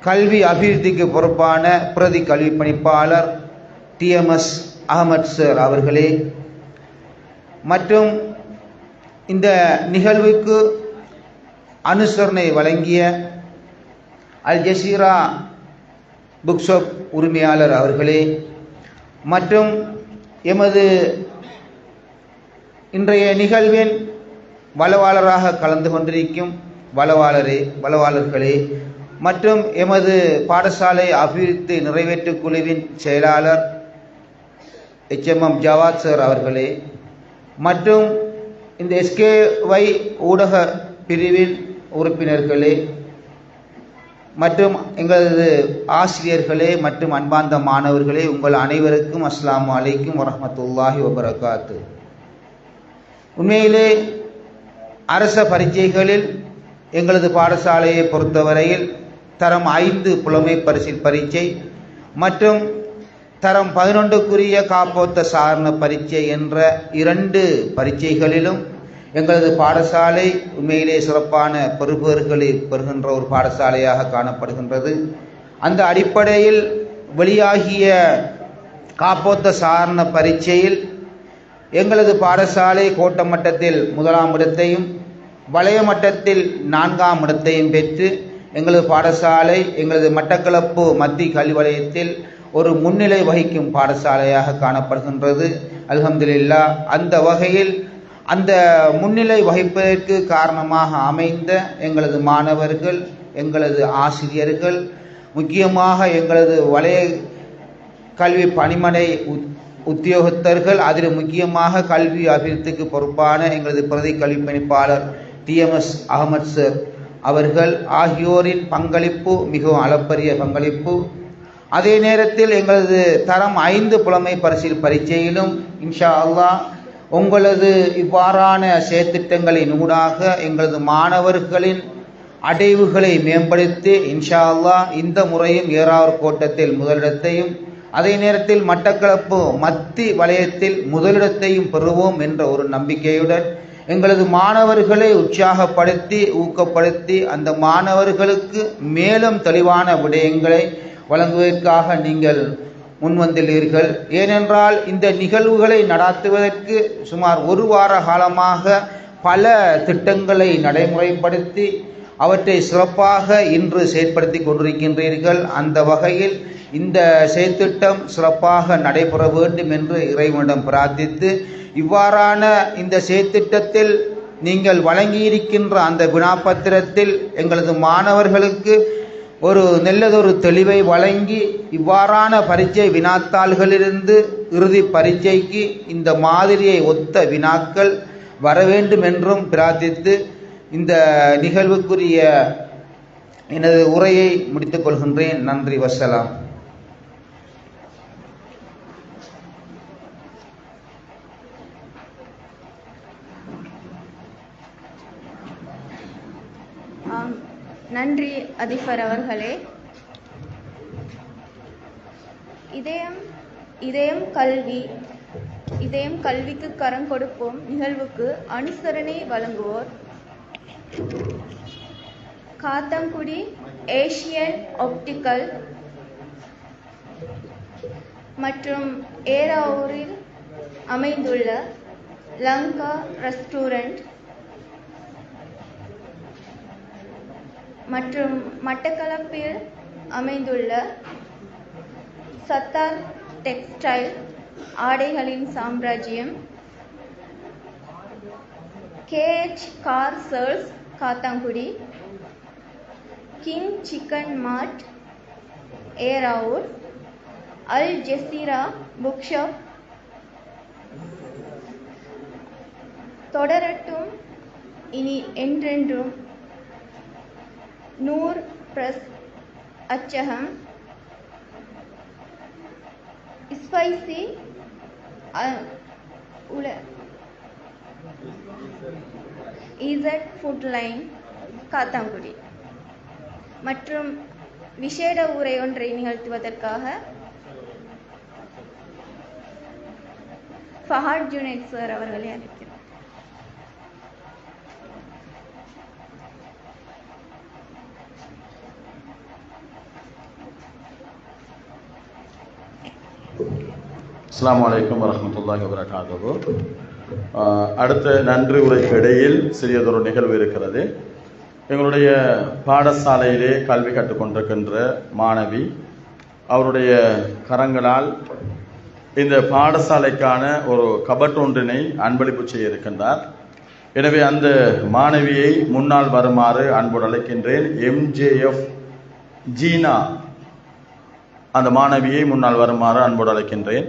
Speaker 4: கல்வி அபிவிருத்திக்கு பொறுப்பான பிரதி கல்வி பணிப்பாளர் TMS அகமட் சார் அவர்களே மற்றும் இந்த நிகழ்வுக்கு அனுசரணை வழங்கிய அல் ஜசீரா புக் ஷாப் உரிமையாளர் அவர்களே மற்றும் எமது இன்றைய நிகழ்வின் வளவாளராக கலந்து கொண்டிருக்கும் வளவாளர்களே மற்றும் எமது பாடசாலை அபிவிருத்தி நிறைவேற்று குழுவின் செயலாளர் HMM ஜவாத் சார் அவர்களே மற்றும் இந்த SKY ஊடக பிரிவின் உறுப்பினர்களே மற்றும் எங்களது ஆசிரியர்களே மற்றும் அன்பார்ந்த மாணவர்களே, உங்கள் அனைவருக்கும் அஸ்ஸலாமு அலைக்கும் வரஹ்மத்துல்லாஹி வபரகாத்து. உண்மையிலே அரச பரீட்சைகளில் எங்களது பாடசாலையை பொறுத்தவரையில் தரம் 5 புலமை பரிசில் பரீட்சை மற்றும் தரம் 11க்குரிய காப்போத்த சாரண பரீட்சை என்ற 2 பரீட்சைகளிலும் எங்களது பாடசாலை உண்மையிலே சிறப்பான பெறுபேறுகளை பெறுகின்ற ஒரு பாடசாலையாக காணப்படுகின்றது. அந்த அடிப்படையில் வெளியாகிய காப்போத்த சாரண பரீட்சையில் எங்களது பாடசாலை கோட்ட மட்டத்தில் 1ஆம் இடத்தையும் வலய மட்டத்தில் 4ஆம் இடத்தையும் பெற்று எங்களது பாடசாலை எங்களது மட்டக்களப்பு மத்திய கல்வி வலயத்தில் ஒரு முன்னிலை வகிக்கும் பாடசாலையாக காணப்படுகின்றது. அல்ஹம்துலில்லாஹ். அந்த வகையில் அந்த முன்னிலை வகிப்பதற்கு காரணமாக அமைந்த எங்களது மாணவர்கள், எங்களது ஆசிரியர்கள், முக்கியமாக எங்களது வலய கல்வி பணிமனை உத்தியோகத்தர்கள், அதில் முக்கியமாக கல்வி அபிவிருத்திக்கு பொறுப்பான எங்களது பிரதி கல்வி பணிப்பாளர் TMS அகமட் சார் அவர்கள் ஆகியோரின் பங்களிப்பு மிகவும் அளப்பரிய பங்களிப்பு. அதே நேரத்தில் எங்களது தரம் 5 புலமை பரிசில் பரீட்சையிலும் இன்ஷா அல்லாஹ் உங்களது இவ்வாறான செயற்திட்டங்களின் ஊடாக எங்களது மாணவர்களின் அடைவுகளை மேம்படுத்தி இன்ஷா அல்லாஹ் இந்த முறையும் ஏறாவூர் கோட்டத்தில் முதலிடத்தையும் அதே நேரத்தில் மட்டக்களப்பு மத்திய வலயத்தில் முதலிடத்தையும் பெறுவோம் என்ற ஒரு நம்பிக்கையுடன் எங்களது மாணவர்களை உற்சாகப்படுத்தி ஊக்கப்படுத்தி அந்த மாணவர்களுக்கு மேலும் தெளிவான விடயங்களை வழங்குவதற்காக நீங்கள் முன்வந்துள்ளீர்கள். ஏனென்றால் இந்த நிகழ்வுகளை நடாத்துவதற்கு சுமார் 1 வார காலமாக பல திட்டங்களை நடைமுறைப்படுத்தி அவற்றை சிறப்பாக இன்று செயற்படுத்தி கொண்டிருக்கின்றீர்கள். அந்த வகையில் இந்த செயற்திட்டம் சிறப்பாக நடைபெற வேண்டும் என்று இறைவனிடம் பிரார்த்தித்து இவ்வாறான இந்த செயற்திட்டத்தில் நீங்கள் வழங்கியிருக்கின்ற அந்த வினாப்பத்திரத்தில் எங்களது மாணவர்களுக்கு ஒரு நல்லதொரு தெளிவை வழங்கி இவ்வாறான பரீட்சை வினாத்தாள்களிலிருந்து இறுதி பரீட்சைக்கு இந்த மாதிரியை ஒத்த வினாக்கள் வர வேண்டும் என்றும் பிரார்த்தித்து இந்த நிகழ்வுக்குரிய எனது உரையை முடித்துக் கொள்கின்றேன். நன்றி, வஸ்ஸலாம்.
Speaker 3: நன்றி அதிபர் அவர்களே. இதயம் கல்விக்கு கரம் கொடுப்போம் நிகழ்வுக்கு அனுசரணை வழங்குவோர் காத்தான்குடி ஏசியன் ஆப்டிக்கல் மற்றும் ஏறாவூரில் அமைந்துள்ள லங்கா ரெஸ்டாரண்ட் மற்றும் மட்டக்களப்பில் அமைந்துள்ள சத்தார் டெக்ஸ்டைல் ஆடைகளின் சாம்ராஜ்யம், KH car sales Kattankudy, king chicken mart Eravur, Al Jazeera book shop தொடரட்டும் இனி என்றென்றும், நூர் பிரஸ் அச்சகம், spicy Z food line Kattankudy மற்றும் விசேட உரை ஒன்றை நிகழ்த்துவதற்காக ஃபஹாட் ஜுனைத் சார் அவர்களை அழைக்கிறேன்.
Speaker 1: அஸ்ஸலாமு அலைக்கும் வரஹ்மத்துல்லாஹி வபரகாத்துஹு. அடுத்த நன்றி உரைக்கு இடையில் சிறியதொரு நிகழ்வு இருக்கிறது. எங்களுடைய பாடசாலையிலே கல்வி கற்றுக்கொண்டிருக்கின்ற மாணவி அவருடைய கரங்களால் இந்த பாடசாலைக்கான ஒரு கபட் ஒன்றினை அன்பளிப்பு செய்ய இருக்கின்றார். எனவே அந்த மாணவியை முன்னால் வருமாறு அன்போடு அழைக்கின்றேன். எம்ஜேஎஃப் ஜீனா அந்த மாணவியை முன்னால் வருமாறு அன்போடு அழைக்கின்றேன்.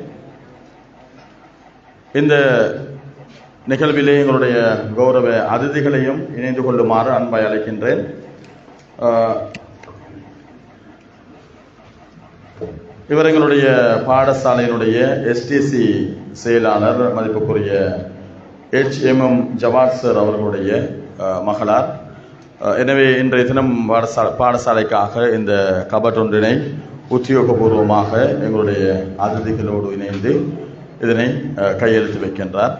Speaker 1: இந்த நிகழ்விலே எங்களுடைய கௌரவ அதிதிகளையும் இணைந்து கொள்ளுமாறு அன்பாய் அழைக்கின்றேன். இவர் எங்களுடைய பாடசாலையினுடைய எஸ்டிசி செயலாளர் மதிப்புக்குரிய HMM ஜவாத் சார் அவர்களுடைய மகளார். எனவே இன்றைய தினம் பாடசாலைக்காக இந்த கபட் ஒன்றினை உத்தியோகபூர்வமாக எங்களுடைய அதிதிகளோடு இணைந்து இதனை கையெழுத்து வைக்கின்றார்.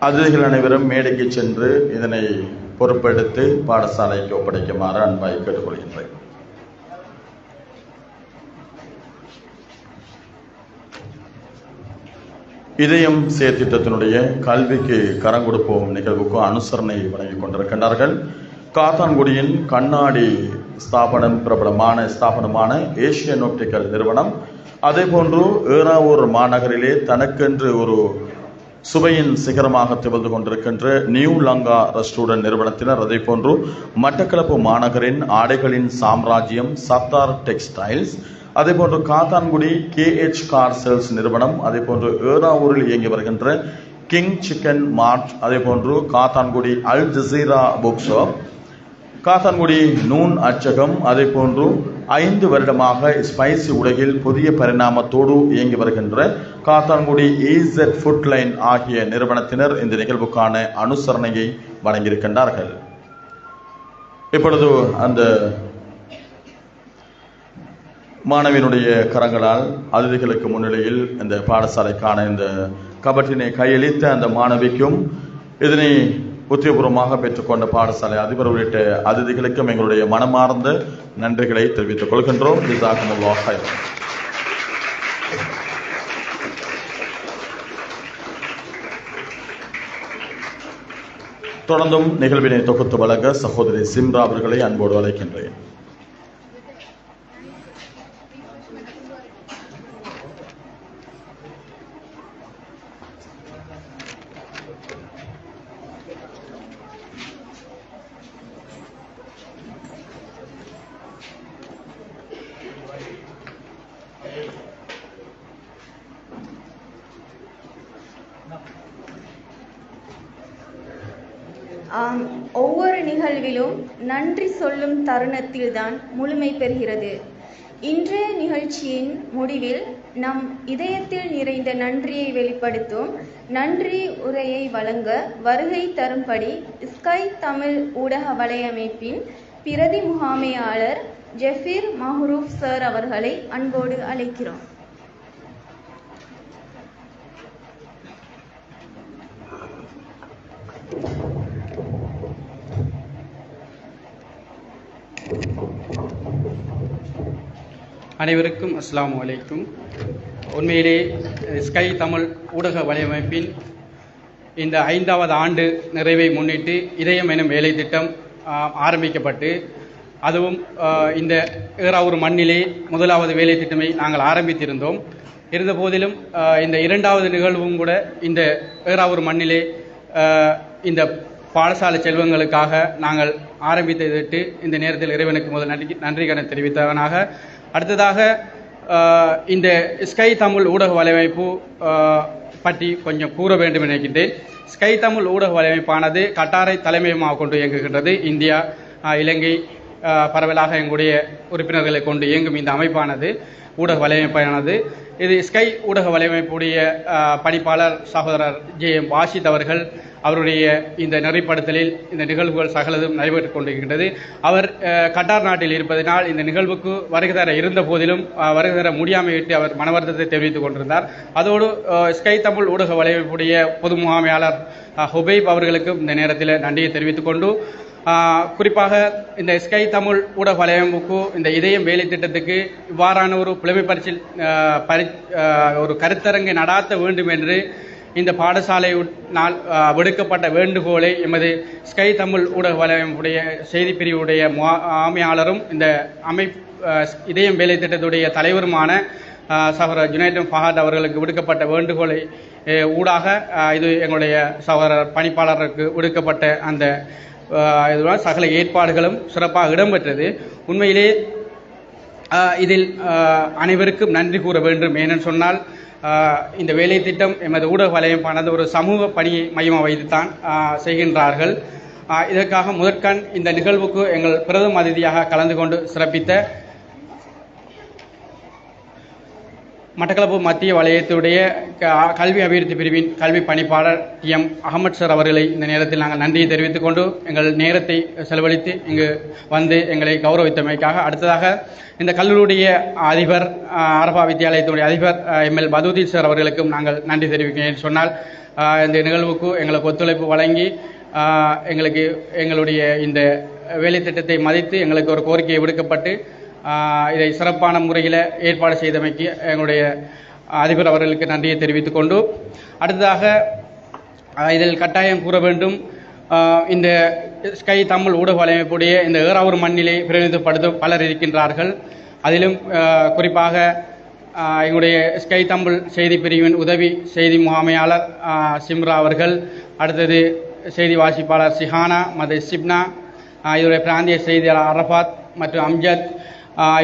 Speaker 1: அதிதிகள் அனைவரும் மேடைக்கு சென்று இதனை பொறுப்பெடுத்து பாடசாலைக்கு ஒப்படைக்குமாறு அன்பாய் கேட்டுக்கொள்கின்றேன். இதயம் செயற்திட்டத்தினுடைய கல்விக்கு கரம் கொடுப்போம் நிகழ்வுக்கு அனுசரணை வழங்கிக் கொண்டிருக்கின்றார்கள். காத்தான்குடியின் கண்ணாடி ஸ்தாபனம் பிரபலமான ஸ்தாபனமான ஏசியன் ஆப்டிக்கல் நிறுவனம், அதே போன்று ஏறாவூர் மாநகரிலே தனக்கென்று ஒரு சுவையின் சிகரமாக திகழ்ந்து கொண்டிருக்கின்ற நியூ லங்கா ரெஸ்டாரண்ட் நிறுவனத்தினர், அதே போன்று மட்டக்களப்பு மாநகரின் ஆடைகளின் சாம்ராஜ்யம் சத்தார் டெக்ஸ்டைல்ஸ், அதே போன்று காத்தான்குடி KH கார் சேல்ஸ் நிறுவனம், அதே போன்று ஏறாவூரில் இயங்கி வருகின்ற கிங் சிக்கன் மார்ட், அதே போன்று காத்தான்குடி அல் ஜசீரா புக் ஷாப், காத்தான்குடி நூன் அச்சகம், அதே போன்று 5 வருடமாக ஸ்பைசி உலகில் புதிய பரிணாமத்தோடு இயங்கி வருகின்ற காத்தான்குடி இசட் ஃபுட் லைன் ஆகிய நிறுவனத்தினர் இந்த நிகழ்வுக்கான அனுசரணையை வழங்கியிருக்கின்றார்கள். இப்பொழுது அந்த மாணவியினுடைய கரங்களால் அதிதிகளுக்கு முன்னிலையில் இந்த பாடசாலைக்கான இந்த கபட்டினை கையளித்த அந்த மாணவிக்கும் இதனை உத்தியோகபூர்வமாக பெற்றுக்கொண்ட பாடசாலை அதிபர் உள்ளிட்ட அதிதிகளுக்கும் எங்களுடைய மனமார்ந்த நன்றிகளை தெரிவித்துக் கொள்கின்றோம். ஜஸாக்குமுல்லாஹ் ஹைரன். தொடர்ந்தும் நிகழ்வினை தொகுத்து வழங்க சகோதரி சிம்ரா அவர்களை அன்போடு அழைக்கின்றேன்.
Speaker 3: ஒவ்வொரு நிகழ்விலும் நன்றி சொல்லும் தருணத்தில்தான் முழுமை பெறுகிறது. இன்றைய நிகழ்ச்சியின் முடிவில் நம் இதயத்தில் நிறைந்த நன்றியை வெளிப்படுத்தும் நன்றி உரையை வழங்க வருகை தரும்படி ஸ்கை தமிழ் ஊடக வலையமைப்பின் பிரதி முகாமையாளர் ஜெஃபீர் மஹ்ரூப் சார் அவர்களை அன்போடு அழைக்கிறோம்.
Speaker 5: அனைவருக்கும் அஸ்ஸலாமு அலைக்கும். உண்மையிலே ஸ்கை தமிழ் ஊடக வலையமைப்பின் இந்த 5வது ஆண்டு நிறைவை முன்னிட்டு இதயம் எனும் வேலை திட்டம் ஆரம்பிக்கப்பட்டு, அதுவும் இந்த ஏறாவூர் மண்ணிலே 1வது வேலை திட்டமை நாங்கள் ஆரம்பித்திருந்தோம். இருந்த போதிலும் இந்த 2வது நிகழ்வும் கூட இந்த ஏறாவூர் மண்ணிலே இந்த பாடசாலை செல்வங்களுக்காக நாங்கள் ஆரம்பித்ததற்கு இந்த நேரத்தில் இறைவனுக்கு முதல் நன்றி கடன் தெரிவித்தவனாக, அடுத்ததாக இந்த ஸ்கை தமிழ் ஊடக வலையமைப்பு பற்றி கொஞ்சம் கூற வேண்டும் நினைக்கின்றேன். ஸ்கை தமிழ் ஊடக வலையமைப்பானது கட்டாரை தலைமையமாக கொண்டு இயங்குகின்றது. இந்தியா, இலங்கை பரவலாக எங்களுடைய உறுப்பினர்களை கொண்டு இயங்கும் இந்த அமைப்பானது ஊடக வலையமைப்பானது. இது ஸ்கை ஊடக வலையமைப்புடைய பணிப்பாளர் சகோதரர் JM வாஷித் அவர்கள் அவருடைய இந்த நெறிப்படுத்தலில் இந்த நிகழ்வுகள் சகலதும் நடைபெற்றுக் கொண்டிருக்கின்றது. அவர் கட்டார் நாட்டில் இருப்பதனால் இந்த நிகழ்வுக்கு வருகை தர இருந்த போதிலும் வருகை தர முடியாமையிட்டு அவர் மனவருத்தத்தை தெரிவித்துக் கொண்டிருந்தார். அதோடு ஸ்கை தமிழ் ஊடக வலையமைப்புடைய பொது முகாமையாளர் ஹுபைப் அவர்களுக்கும் இந்த நேரத்தில் நன்றியை தெரிவித்துக் கொண்டு, குறிப்பாக இந்த ஸ்கை தமிழ் ஊடக வலையமைப்புக்கு இந்த இதயம் வேலை திட்டத்துக்கு இவ்வாறான ஒரு புலமை பரிசில் ஒரு கருத்தரங்கை நடாத்த வேண்டும் என்று இந்த பாடசாலையினால் விடுக்கப்பட்ட வேண்டுகோளை எமது ஸ்கை தமிழ் ஊடக வலையமைப்புடைய செய்தி பிரிவுடைய முகாமையாளரும் இந்த இதயம் வேலை திட்டத்துடைய தலைவருமான சகோதரர் ஜுனைடன் ஃபஹத் அவர்களுக்கு விடுக்கப்பட்ட வேண்டுகோளை ஊடாக இது எங்களுடைய சகோதரர் பணிப்பாளருக்கு விடுக்கப்பட்ட அந்த இதுதான் சகல ஏற்பாடுகளும் சிறப்பாக இடம்பெற்றது. உண்மையிலே இதில் அனைவருக்கும் நன்றி கூற வேண்டும். ஏனென்று சொன்னால் இந்த வேலை திட்டம் எமது ஊடக வலையமைப்பானது ஒரு சமூக பணியை மையமாக வைத்துத்தான் செய்கின்றார்கள். இதற்காக முதற்கண் இந்த நிகழ்வுக்கு எங்கள் பிரதம அதிதியாக கலந்து கொண்டு சிறப்பித்த மட்டக்களப்பு மத்திய வலயத்துடைய கல்வி அபிவிருத்தி பிரிவின் கல்வி பணிப்பாளர் TM அகமது சார் அவர்களை இந்த நேரத்தில் நாங்கள் நன்றியை தெரிவித்துக் கொண்டு எங்கள் நேரத்தை செலவழித்து இங்கு வந்து எங்களை கௌரவித்தமைக்காக, அடுத்ததாக இந்த கல்லூரிய அதிபர் அரபா வித்தியாலயத்துடைய அதிபர் ML பதுதீன் சார் அவர்களுக்கும் நாங்கள் நன்றி தெரிவிக்கிறேன். சொன்னால் இந்த நிகழ்வுக்கு எங்களுக்கு ஒத்துழைப்பு வழங்கி எங்களுக்கு எங்களுடைய இந்த வேலை திட்டத்தை மதித்து எங்களுக்கு ஒரு கோரிக்கையை விடுக்கப்பட்டு இதை சிறப்பான முறையில் ஏற்பாடு செய்தமைக்கு எங்களுடைய அதிபர் அவர்களுக்கு நன்றியை தெரிவித்துக் கொண்டு, அடுத்ததாக இதில் கட்டாயம் கூற வேண்டும், இந்த ஸ்கை தமிழ் ஊடக வலையமைப்புடைய இந்த ஏறாவூர் மண்ணிலே பிரதிநிதிப்படுத்தும் பலர் இருக்கின்றார்கள். அதிலும் குறிப்பாக எங்களுடைய ஸ்கை தமிழ் செய்தி பிரிவின் உதவி செய்தி முகாமையாளர் சிம்ரா அவர்கள், அடுத்தது செய்தி வாசிப்பாளர் சிஹானா மது சிப்னா, இதனுடைய பிராந்திய செய்தியாளர் அரபாத் மற்றும் அம்ஜத்,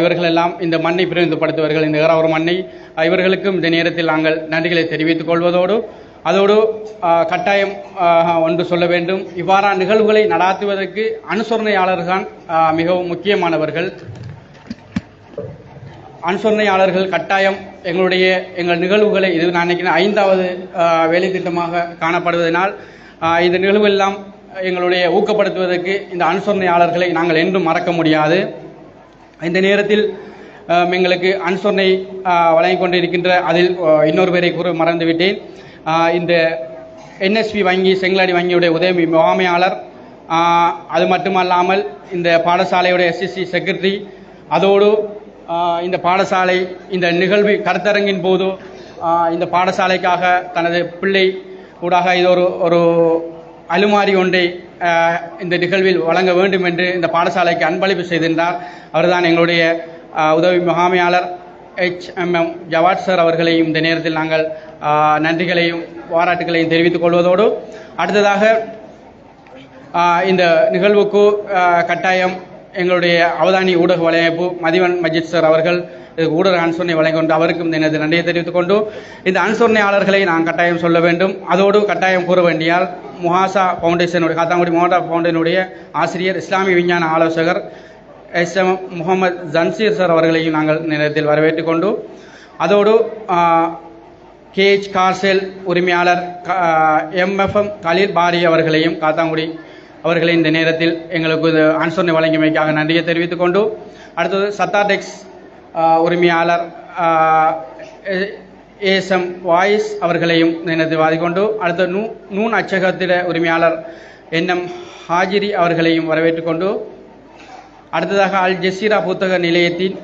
Speaker 5: இவர்களெல்லாம் இந்த மண்ணை பிரதிநிதிப்படுத்துவார்கள், இந்த ஏறாவூர் மண்ணை. இவர்களுக்கும் இந்த நேரத்தில் நாங்கள் நன்றிகளை தெரிவித்துக் கொள்வதோடு அதோடு கட்டாயம் ஒன்று சொல்ல வேண்டும், இவ்வாறான நிகழ்வுகளை நடாத்துவதற்கு அனுசரணையாளர்கள் மிகவும் முக்கியமானவர்கள். அனுசரணையாளர்கள் கட்டாயம் எங்கள் நிகழ்வுகளை இது நான் நினைக்கிறேன் 5வது வேலை திட்டமாக காணப்படுவதனால் இந்த நிகழ்வெல்லாம் எங்களுடைய ஊக்கப்படுத்துவதற்கு இந்த அனுசரணையாளர்களை நாங்கள் என்றும் மறக்க முடியாது. இந்த நேரத்தில் எங்களுக்கு அனுசரணை வழங்கிக் கொண்டிருக்கின்ற அதில் இன்னொரு பேரை கூற மறந்துவிட்டேன். இந்த NSP வங்கி செங்கலாடி வங்கியுடைய உதவி முகாமையாளர், அது மட்டுமல்லாமல் இந்த பாடசாலையுடைய SSC செக்ரட்டரி, அதோடு இந்த பாடசாலை இந்த நிகழ்வு கருத்தரங்கின் போது இந்த பாடசாலைக்காக தனது பிள்ளை ஊடாக இது ஒரு அலுமாரி ஒன்றை இந்த நிகழ்வில் வழங்க வேண்டும் என்று இந்த பாடசாலைக்கு அன்பளிப்பு செய்திருந்தார். அவர்தான் எங்களுடைய உதவி முகாமையாளர் HMM ஜவாத் சார் அவர்களையும் இந்த நேரத்தில் நாங்கள் நன்றிகளையும் பாராட்டுகளையும் தெரிவித்துக் கொள்வதோடு, அடுத்ததாக இந்த நிகழ்வுக்கு கட்டாயம் எங்களுடைய அவதானி ஊடக வலையமைப்பு மதிவன் மஜித் சார் அவர்கள் ஊடக அனுசரணை வழங்கொண்டு அவருக்கும் எனது நன்றியை தெரிவித்துக் கொண்டு, இந்த அனுசரணையாளர்களை நான் கட்டாயம் சொல்ல வேண்டும். அதோடு கட்டாயம் கூற வேண்டியால் முஹாசா ஃபவுண்டேஷனுடைய காத்தாங்குடி மாவட்ட ஃபவுண்டேஷனுடைய ஆசிரியர் இஸ்லாமிய விஞ்ஞான ஆலோசகர் SM முகமது ஜன்சீர் சார் அவர்களையும் நாங்கள் நேரத்தில் வரவேற்றுக் கொண்டு, அதோடு KH கார்செல் உரிமையாளர் MFM கலீல் பாரி அவர்களையும் காத்தாங்குடி அவர்களை இந்த நேரத்தில் எங்களுக்கு அனுசரணை வழங்கியமைக்காக நன்றியை தெரிவித்துக் கொண்டு, அடுத்தது சத்தாடெக்ஸ் உரிமையாளர் ASM வாய்ஸ் அவர்களையும் நேரத்தில் வாதிக்கொண்டு, அடுத்த நூன் அச்சகத்திட உரிமையாளர் NM ஹாஜிரி அவர்களையும் வரவேற்றுக் கொண்டு, அடுத்ததாக அல் ஜெசீரா புத்தக நிலையத்தின்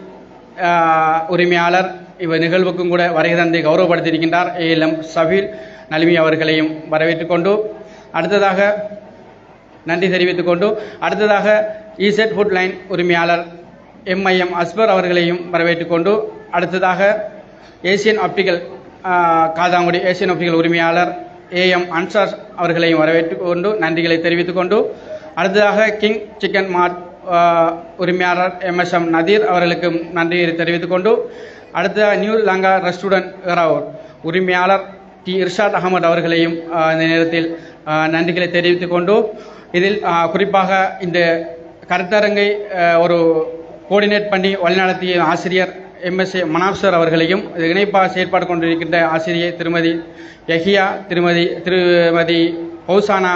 Speaker 5: உரிமையாளர் இவர் நிகழ்வுக்கும் கூட வருகை தந்தை கௌரவப்படுத்தியிருக்கின்றார் ALM சபீல் நலிமி அவர்களையும் வரவேற்றுக் கொண்டு, அடுத்ததாக நன்றி தெரிவித்துக் கொண்டு, அடுத்ததாக EZ ஃபுட் லைன் உரிமையாளர் MIM அஸ்பர் அவர்களையும் வரவேற்றுக் கொண்டு, அடுத்ததாக ஏசியன் ஆப்டிக்கல் காதாங்குடி ஏசியன் ஆப்டிக்கல் உரிமையாளர் AM அன்சார் அவர்களையும் வரவேற்றுக் கொண்டு நன்றிகளை தெரிவித்துக் கொண்டு, அடுத்ததாக கிங் சிக்கன் மார்ட் உரிமையாளர் MSM நதீர் அவர்களுக்கும் நன்றியை தெரிவித்துக் கொண்டு, அடுத்த நியூ லங்கா ரெஸ்டாரண்ட் உரிமையாளர் T இர்ஷாத் அகமது அவர்களையும் இந்த நேரத்தில் நன்றிகளை தெரிவித்துக் கொண்டு, இதில் குறிப்பாக இந்த கருத்தரங்கை ஒரு கோஆர்டினேட் பண்ணி வழிநடத்திய ஆசிரியர் MSA மனாப் சார் அவர்களையும் இணைப்பாக செயல்பாடு கொண்டிருக்கின்ற ஆசிரியை திருமதி யஹியா, திருமதி ஹவுசானா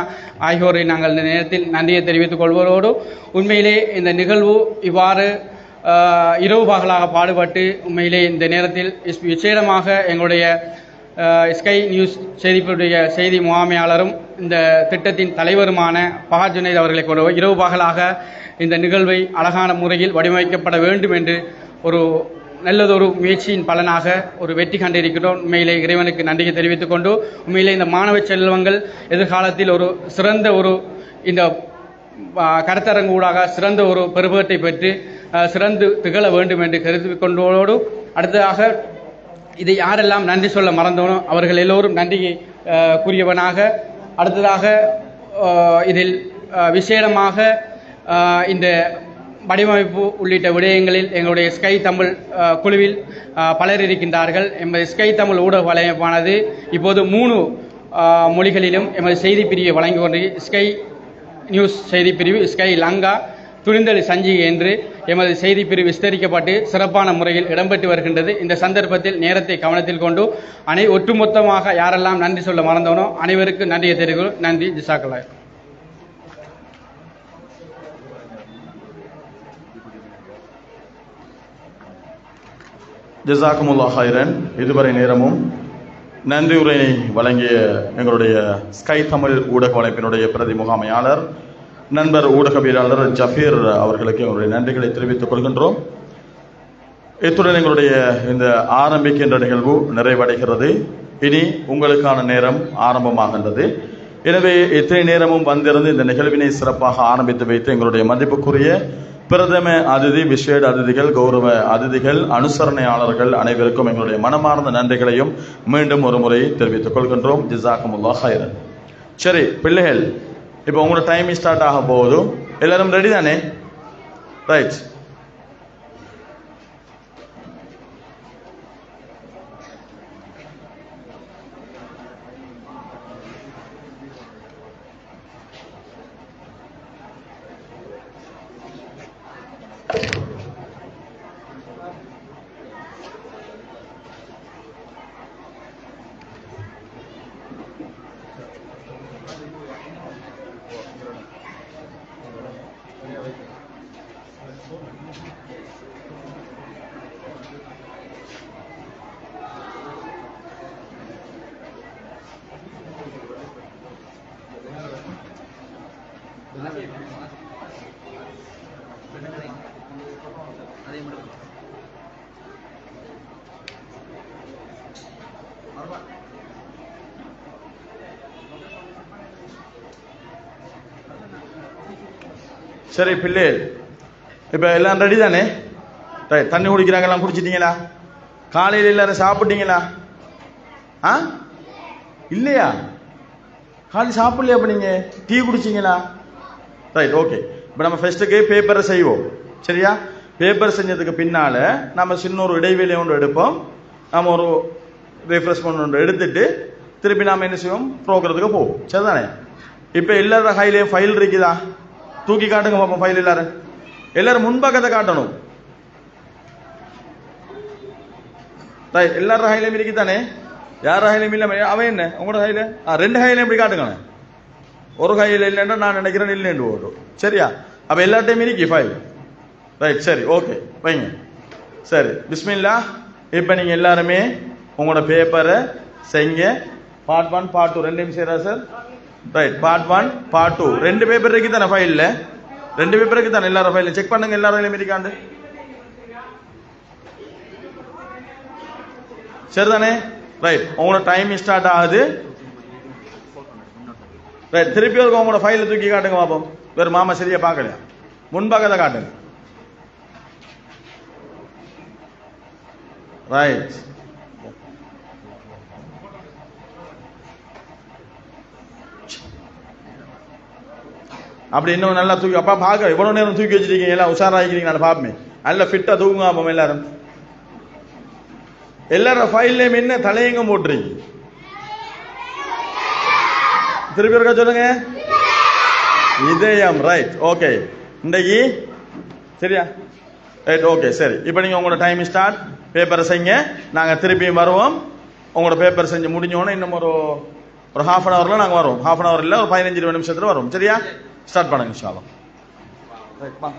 Speaker 5: ஆகியோரை நாங்கள் இந்த நேரத்தில் நன்றியை தெரிவித்துக் கொள்வதோடு, உண்மையிலே இந்த நிகழ்வு இவ்வாறு இரவு பகலாக பாடுபட்டு உண்மையிலே இந்த நேரத்தில் விசேடமாக எங்களுடைய ஸ்கை நியூஸ் செய்திகளுடைய செய்தி முகாமையாளரும் இந்த திட்டத்தின் தலைவருமான பஹாத் ஜுனைத் அவர்களை கொண்டு இரவு பகலாக இந்த நிகழ்வை அழகான முறையில் வடிவமைக்கப்பட வேண்டும் என்று ஒரு நல்லதொரு முயற்சியின் பலனாக ஒரு வெற்றி கண்டிருக்கிறோம். உண்மையிலே இறைவனுக்கு நன்றியை தெரிவித்துக் கொண்டு, உண்மையிலே இந்த மாணவ செல்வங்கள் எதிர்காலத்தில் ஒரு சிறந்த ஒரு இந்த கருத்தரங்கு ஊடாக சிறந்த ஒரு பெருபத்தை பெற்று சிறந்து திகழ வேண்டும் என்று கருத்து கொண்டோடு, அடுத்ததாக இதை யாரெல்லாம் நன்றி சொல்ல மறந்தோனோ அவர்கள் எல்லோரும் நன்றியை கூறியவனாக, அடுத்ததாக இதில் விசேடமாக இந்த வடிவமைப்பு உள்ளிட்ட விடயங்களில் எங்களுடைய ஸ்கை தமிழ் குழுவில் பலர் இருக்கின்றார்கள். எமது ஸ்கை தமிழ் ஊடக வலையமைப்பானது இப்போது 3 மொழிகளிலும் எமது செய்தி பிரிவை வழங்கி கொண்டு ஸ்கை நியூஸ் செய்தி பிரிவு, ஸ்கை லங்கா, துணிந்தல் சஞ்சிகை என்று எமது செய்தி பிரிவு விஸ்தரிக்கப்பட்டு சிறப்பான முறையில் இடம்பெற்று வருகின்றது. இந்த சந்தர்ப்பத்தில் நேரத்தை கவனத்தில் கொண்டு ஒட்டுமொத்தமாக யாரெல்லாம் நன்றி சொல்ல மறந்தோனோ அனைவருக்கும் நன்றியை தெரிவிக்கிறோம். நன்றி. ஜிசாக்கல்லாஹ்.
Speaker 1: ஜஸாக்குமுல்லாஹ் ஹைரன். இதுவரை நேரமும் நன்றி உரையை வழங்கிய எங்களுடைய ஸ்கை தமிழ் ஊடக வலைப்பினுடைய பிரதி முகாமையாளர் நண்பர் ஊடகவியலாளர் ஜஃபீர் அவர்களுக்கு எங்களுடைய நன்றிகளை தெரிவித்துக் கொள்கின்றோம். இத்துடன் எங்களுடைய இந்த ஆரம்பிக்கின்ற நிகழ்வு நிறைவடைகிறது. இனி உங்களுக்கான நேரம் ஆரம்பமாகின்றது. எனவே இத்தனை நேரமும் வந்திருந்து இந்த நிகழ்வினை சிறப்பாக ஆரம்பித்து வைத்து எங்களுடைய மதிப்புக்குரிய பிரதம அதிதி, விசேட அதிதிகள், கௌரவ அதிதிகள், அனுசரணையாளர்கள் அனைவருக்கும் எங்களுடைய மனமார்ந்த நன்றிகளையும் மீண்டும் ஒரு முறை தெரிவித்துக் கொள்கின்றோம். ஜஸாக்குமுல்லாஹ் ஹைரன். சரி பிள்ளைகள், இப்போ உங்களோட டைம் ஸ்டார்ட் ஆக போகுது. எல்லாரும் ரெடி தானே? ரைட். சரி பிள்ளை, இப்போ எல்லாம் ரெடி தானே? ரைட். தண்ணி குடிக்கிறாங்க, எல்லாம் குடிச்சிட்டீங்களா? காலையில் எல்லாரும் சாப்பிட்டீங்களா? ஆ இல்லையா? காலையில் சாப்பிடலையா? அப்போ நீங்கள் டீ குடிச்சிங்களா? Right, okay. இப்போ நம்ம ஃபர்ஸ்ட்டுக்கு பேப்பரை செய்வோம். சரியா? பேப்பர் செஞ்சதுக்கு பின்னால் நம்ம சின்ன ஒரு இடைவெளி ஒன்று எடுப்போம். நம்ம ஒரு ரெஃப்ரெஷ்மெண்ட் ஒன்று எடுத்துட்டு திருப்பி நாம் என்ன செய்வோம்? ப்ரோக்ராத்துக்கு போவோம். சரிதானே? இப்போ எல்லாரோட கையிலையும் ஃபைல் இருக்குதா? தூக்கி காட்டுங்க பாப்போம் ஃபைல். எல்லாரும் முன்பக்கத்தை காட்டணும். எல்லாரும் ஹைலையும் இருக்குதானே? யார் ஹைலையும் இல்லாம அவன் என்ன உங்களோட ஹைல 2 ஹைலையும் எப்படி காட்டுங்க? ஒரு ஹைல இல்லைன்னா நான் நினைக்கிறேன் இல்லைன்னு ஓடும். சரியா? அப்ப எல்லா டைம் இருக்கு ஃபைல். ரைட், சரி, ஓகே, வைங்க. சரி, பிஸ்மில்லா. இப்ப நீங்க எல்லாருமே உங்களோட பேப்பரை செய்யுங்க. பார்ட் 1 பார்ட் 2 ரெண்டையும் செய்யறா sir? Right. Part 1 part 2 2 paper இருக்கு தானே ஃபைல்ல? 2 பேப்பர் இருக்கு தானே? எல்லாரும் ஃபைல் செக் பண்ணுங்க. எல்லாரும் இருக்காண்டு சரிதானே? ரைட். உங்களோட டைம் ஸ்டார்ட் ஆகுது. ரைட். திருப்பி ஒரு உங்களோட ஃபைல தூக்கி காட்டுங்க பாப்போம். வேறு மாமா சரியா பார்க்கலையா? முன்பாக தான் காட்டுங்க. ரைட். அப்படி இன்னும் நல்லா தூக்கி அப்பா பார்க்க இவ்வளவு நேரம் தூக்கி வச்சிருக்கீங்க எல்லாம் உஷாராகிக்கிறீங்க நான் பார்ப்பேன் நல்ல ஃபிட்டா தூக்குங்க அப்போ எல்லாரும் எல்லாரும் ஃபைல்லையும் என்ன தலையங்கம் போட்டுறீங்க திருப்பி இருக்க சொல்லுங்க இதயம் ரைட் ஓகே இன்றைக்கு சரியா ரைட் ஓகே சரி இப்போ நீங்க உங்களோட டைம் ஸ்டார்ட் பேப்பரை செய்யுங்க நாங்க திருப்பியும் வருவோம் உங்களோட பேப்பர் செஞ்சு முடிஞ்சோன்னே இன்னும் ஒரு ஹாஃப் அன் ஹவர்ல நாங்க வருவோம் ஹாஃப் அன் ஹவர் இல்ல ஒரு 15-20 நிமிஷத்துல வருவோம் சரியா ஸ்டார்ட் பண்ணுங்க இன்ஷா அல்லாஹ் ரைட் பா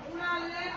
Speaker 6: மூணாவது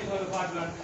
Speaker 5: ஒரு பாட்டு பாட்டு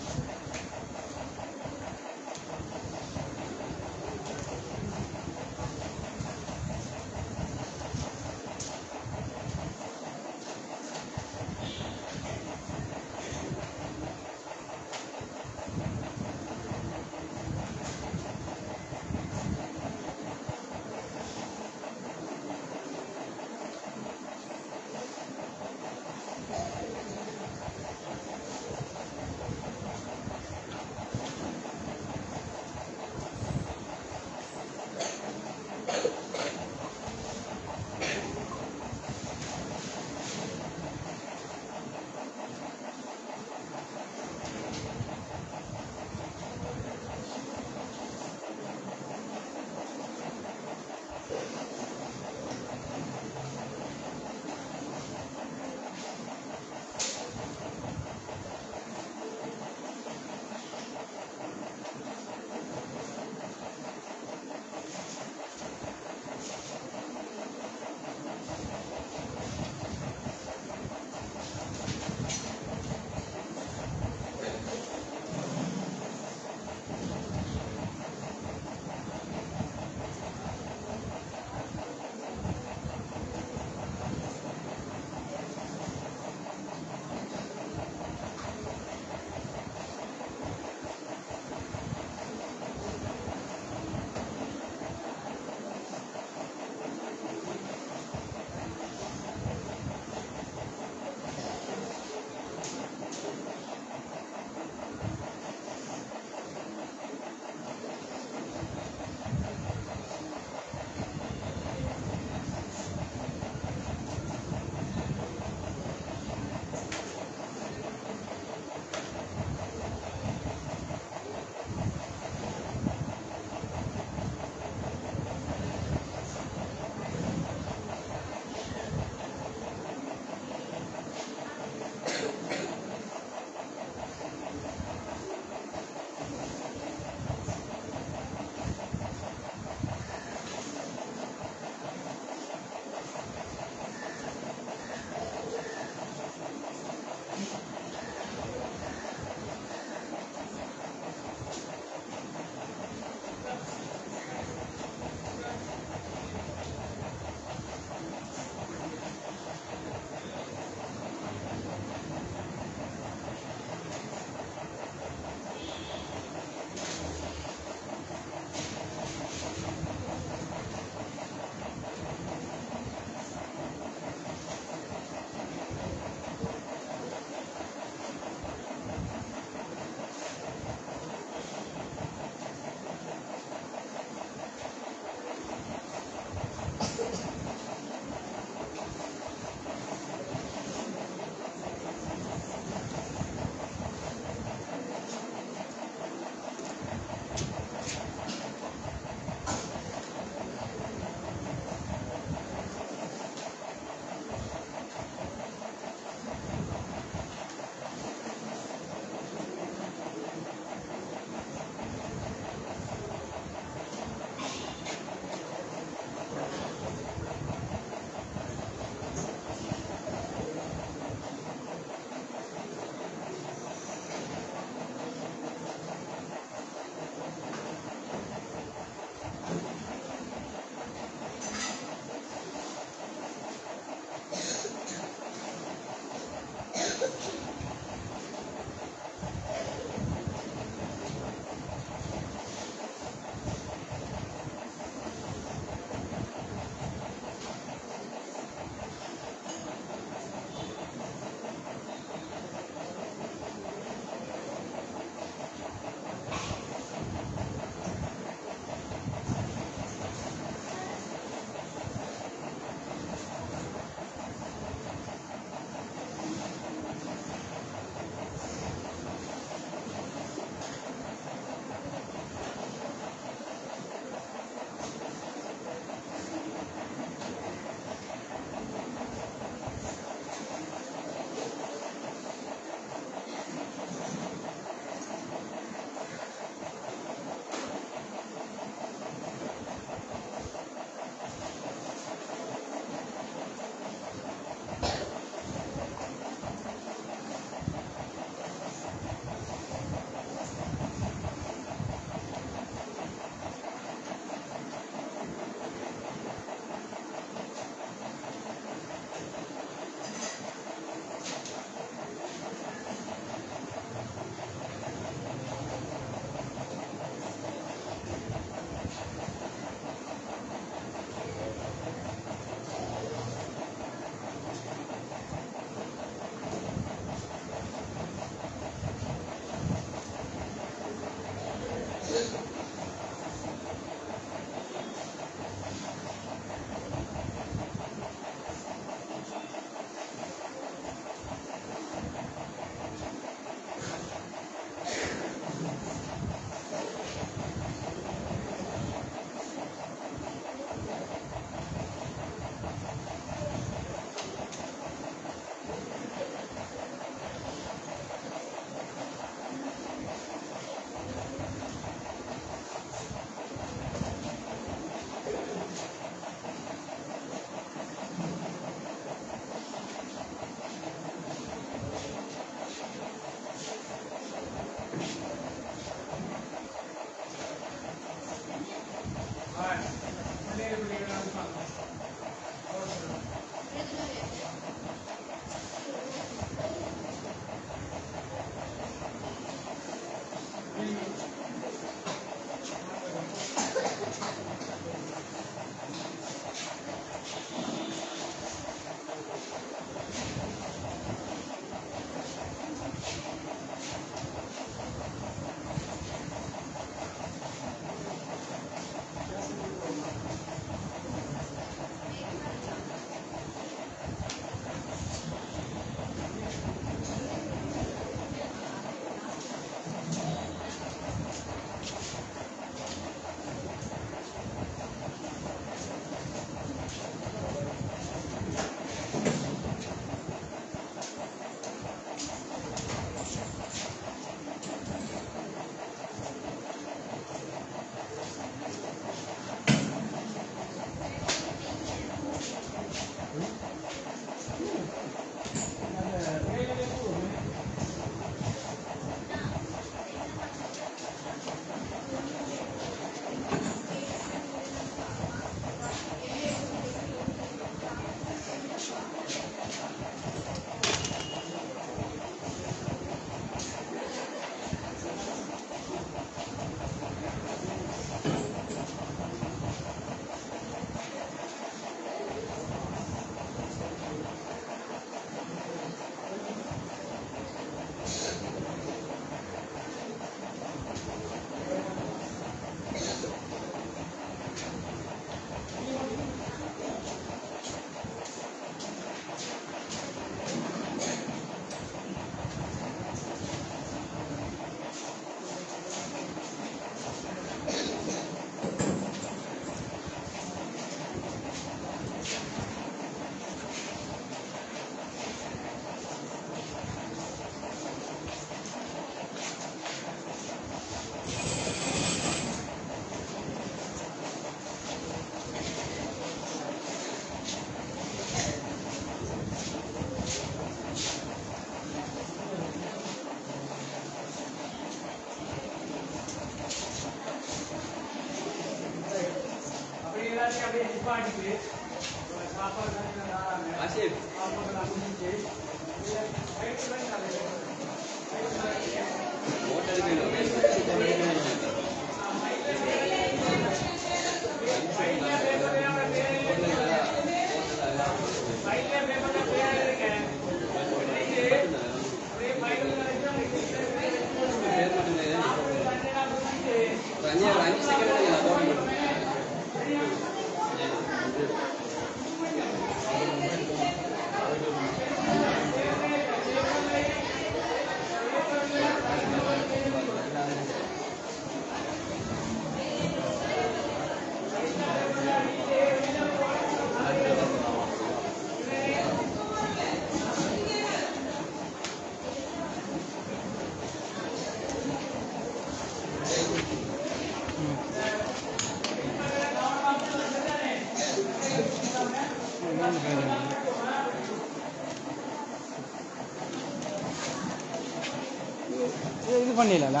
Speaker 5: இது பண்ணிடல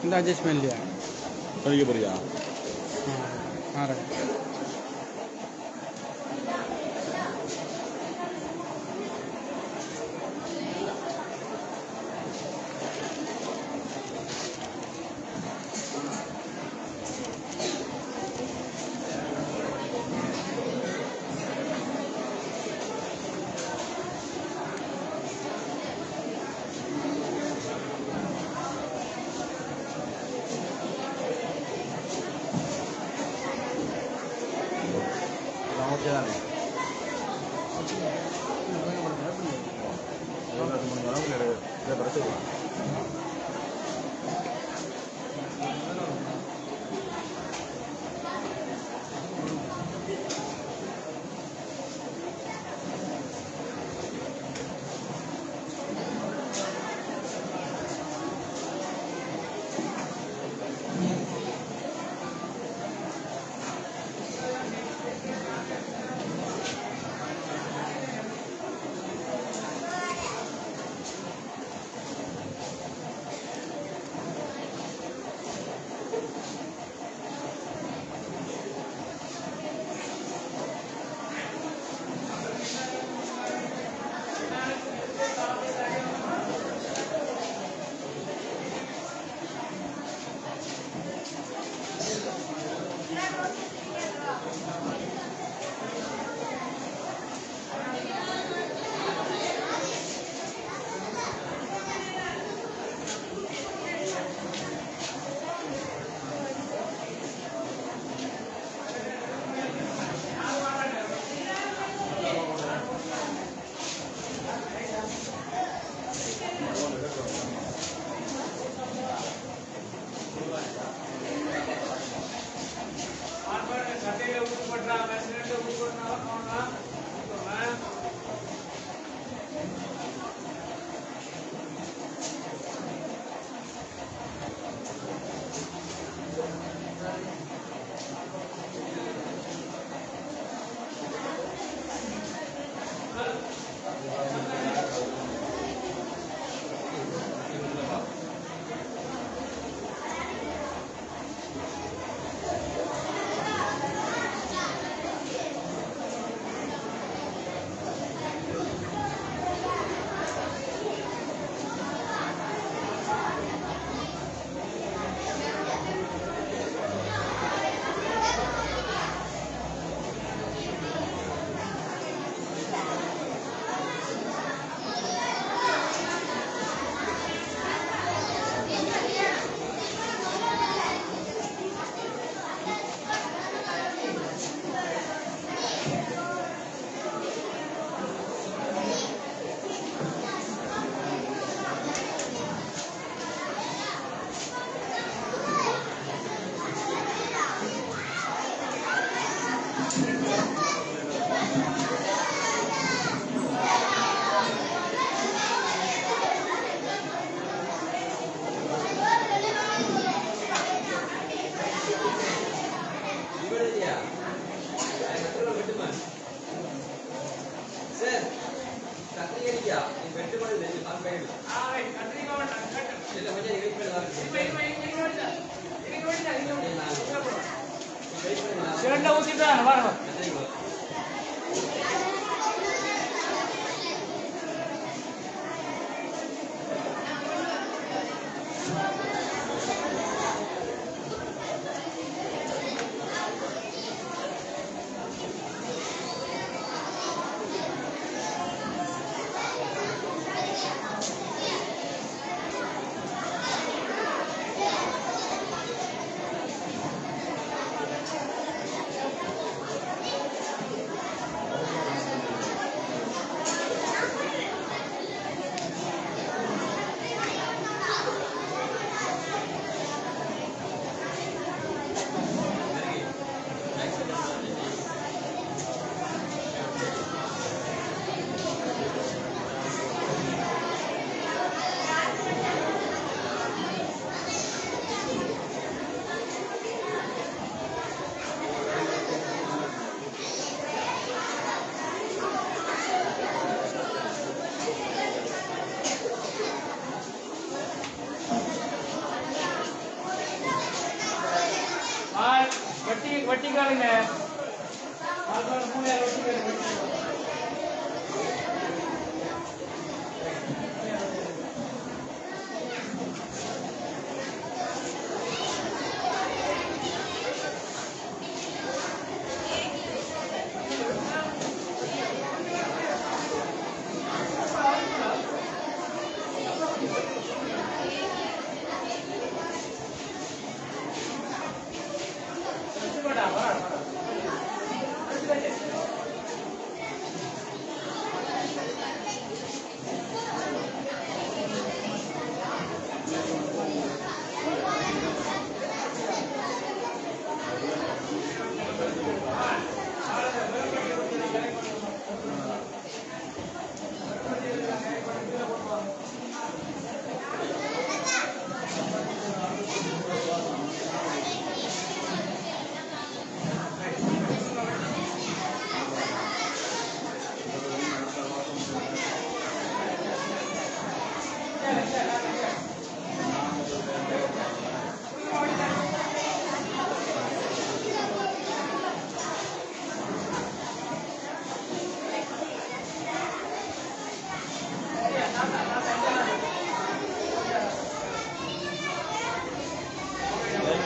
Speaker 5: இந்த அட்ஜஸ்ட்மெண்ட் இல்லையா
Speaker 1: படிக்க போறியா?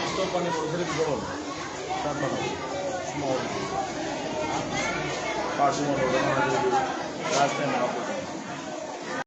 Speaker 1: ஸ்டாப் பண்ணி ஒரு திருப்பி போகணும் ஸ்டார்ட் பண்ணணும் சும்மா ஒரு சும்மா ஒரு லாஸ்ட் டைம்